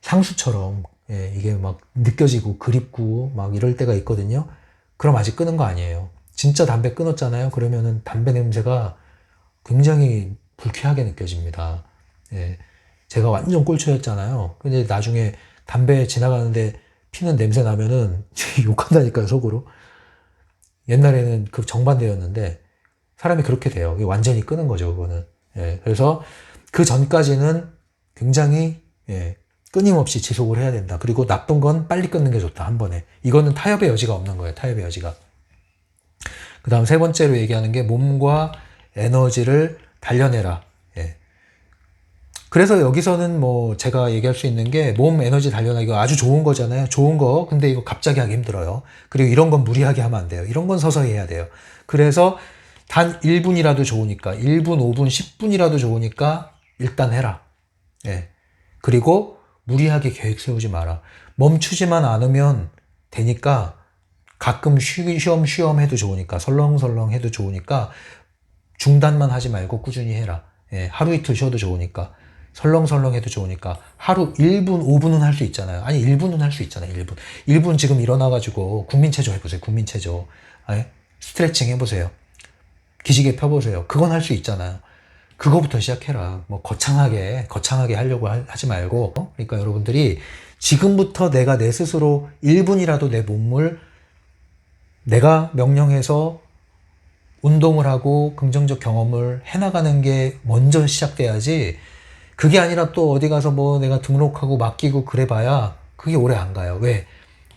향수처럼 이게 막 느껴지고 그립고 막 이럴 때가 있거든요. 그럼 아직 끊은 거 아니에요. 진짜 담배 끊었잖아요. 그러면은 담배 냄새가 굉장히 불쾌하게 느껴집니다. 예. 제가 완전 꼴초였잖아요. 근데 나중에 담배 지나가는데 피는 냄새 나면은 욕한다니까요, 속으로. 옛날에는 그 정반대였는데 사람이 그렇게 돼요. 완전히 끄는 거죠, 그거는. 예. 그래서 그 전까지는 굉장히 끊임없이 지속을 해야 된다. 그리고 나쁜 건 빨리 끊는 게 좋다, 한 번에. 이거는 타협의 여지가 없는 거예요, 타협의 여지가. 그 다음 세 번째로 얘기하는 게 몸과 에너지를 단련해라. 예. 그래서 여기서는 뭐 제가 얘기할 수 있는 게 몸 에너지 단련하기가 아주 좋은 거잖아요. 좋은 거. 근데 이거 갑자기 하기 힘들어요. 그리고 이런 건 무리하게 하면 안 돼요. 이런 건 서서히 해야 돼요. 그래서 단 1분이라도 좋으니까 1분, 5분, 10분이라도 좋으니까 일단 해라. 예. 그리고 무리하게 계획 세우지 마라. 멈추지만 않으면 되니까 가끔 쉬엄쉬엄 해도 좋으니까 설렁설렁 해도 좋으니까 중단만 하지 말고 꾸준히 해라. 예, 하루 이틀 쉬어도 좋으니까 설렁설렁 해도 좋으니까 하루 1분, 5분은 할 수 있잖아요. 아니 1분은 할 수 있잖아요. 1분. 1분 지금 일어나가지고 국민체조 해보세요. 국민체조. 아니, 스트레칭 해보세요. 기지개 펴보세요. 그건 할 수 있잖아요. 그거부터 시작해라. 뭐 거창하게 하려고 하지 말고. 그러니까 여러분들이 지금부터 내가 내 스스로 1분이라도 내 몸을 내가 명령해서 운동을 하고 긍정적 경험을 해나가는 게 먼저 시작돼야지, 그게 아니라 또 어디 가서 뭐 내가 등록하고 맡기고 그래봐야 그게 오래 안 가요. 왜?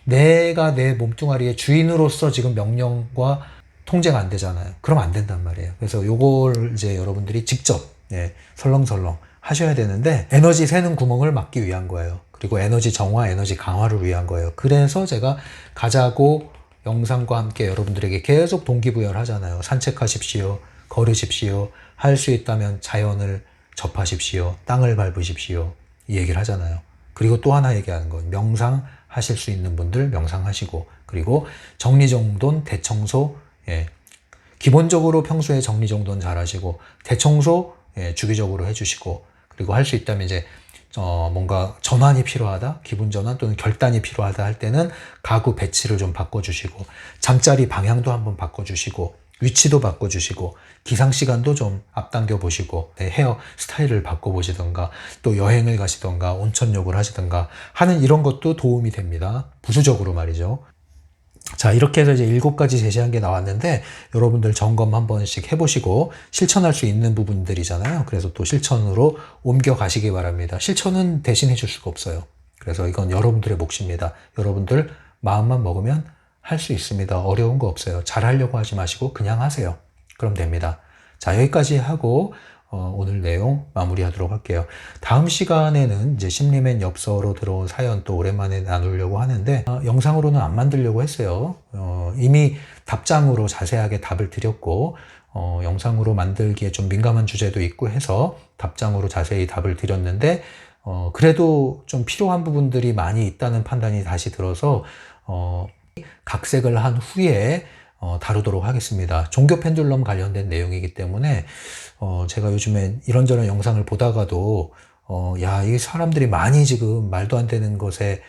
내가 내 몸뚱아리의 주인으로서 지금 명령과 통제가 안 되잖아요. 그럼 안 된단 말이에요. 그래서 요걸 이제 여러분들이 직접 설렁설렁 하셔야 되는데, 에너지 새는 구멍을 막기 위한 거예요. 그리고 에너지 정화, 에너지 강화를 위한 거예요. 그래서 제가 가자고 영상과 함께 여러분들에게 계속 동기부여를 하잖아요. 산책하십시오. 걸으십시오. 할 수 있다면 자연을 접하십시오. 땅을 밟으십시오. 이 얘기를 하잖아요. 그리고 또 하나 얘기하는 건 명상하실 수 있는 분들 명상하시고, 그리고 정리정돈, 대청소, 기본적으로 평소에 정리정돈 잘 하시고, 대청소 주기적으로 해주시고, 그리고 할 수 있다면 이제 뭔가 전환이 필요하다, 기분 전환 또는 결단이 필요하다 할 때는 가구 배치를 좀 바꿔주시고, 잠자리 방향도 한번 바꿔주시고, 위치도 바꿔주시고, 기상시간도 좀 앞당겨 보시고, 헤어 스타일을 바꿔보시던가, 또 여행을 가시던가, 온천욕을 하시던가 하는 이런 것도 도움이 됩니다. 부수적으로 말이죠. 자, 이렇게 해서 이제 7가지 제시한 게 나왔는데, 여러분들 점검 한 번씩 해보시고 실천할 수 있는 부분들이잖아요. 그래서 또 실천으로 옮겨 가시기 바랍니다. 실천은 대신 해줄 수가 없어요. 그래서 이건 여러분들의 몫입니다. 여러분들 마음만 먹으면 할 수 있습니다. 어려운 거 없어요. 잘 하려고 하지 마시고 그냥 하세요. 그럼 됩니다. 자, 여기까지 하고 오늘 내용 마무리하도록 할게요. 다음 시간에는 이제 심리맨 엽서로 들어온 사연 또 오랜만에 나누려고 하는데, 영상으로는 안 만들려고 했어요. 이미 답장으로 자세하게 답을 드렸고, 영상으로 만들기에 좀 민감한 주제도 있고 해서 답장으로 자세히 답을 드렸는데, 그래도 좀 필요한 부분들이 많이 있다는 판단이 다시 들어서 각색을 한 후에 다루도록 하겠습니다. 종교 펜듈럼 관련된 내용이기 때문에 제가 요즘에 이런저런 영상을 보다가도 야, 이 사람들이 많이 지금 말도 안 되는 것에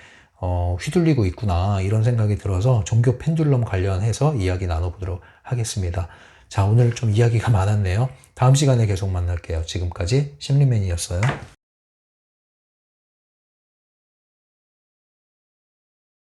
휘둘리고 있구나, 이런 생각이 들어서 종교 펜듈럼 관련해서 이야기 나눠보도록 하겠습니다. 자, 오늘 좀 이야기가 많았네요. 다음 시간에 계속 만날게요. 지금까지 심리맨이었어요.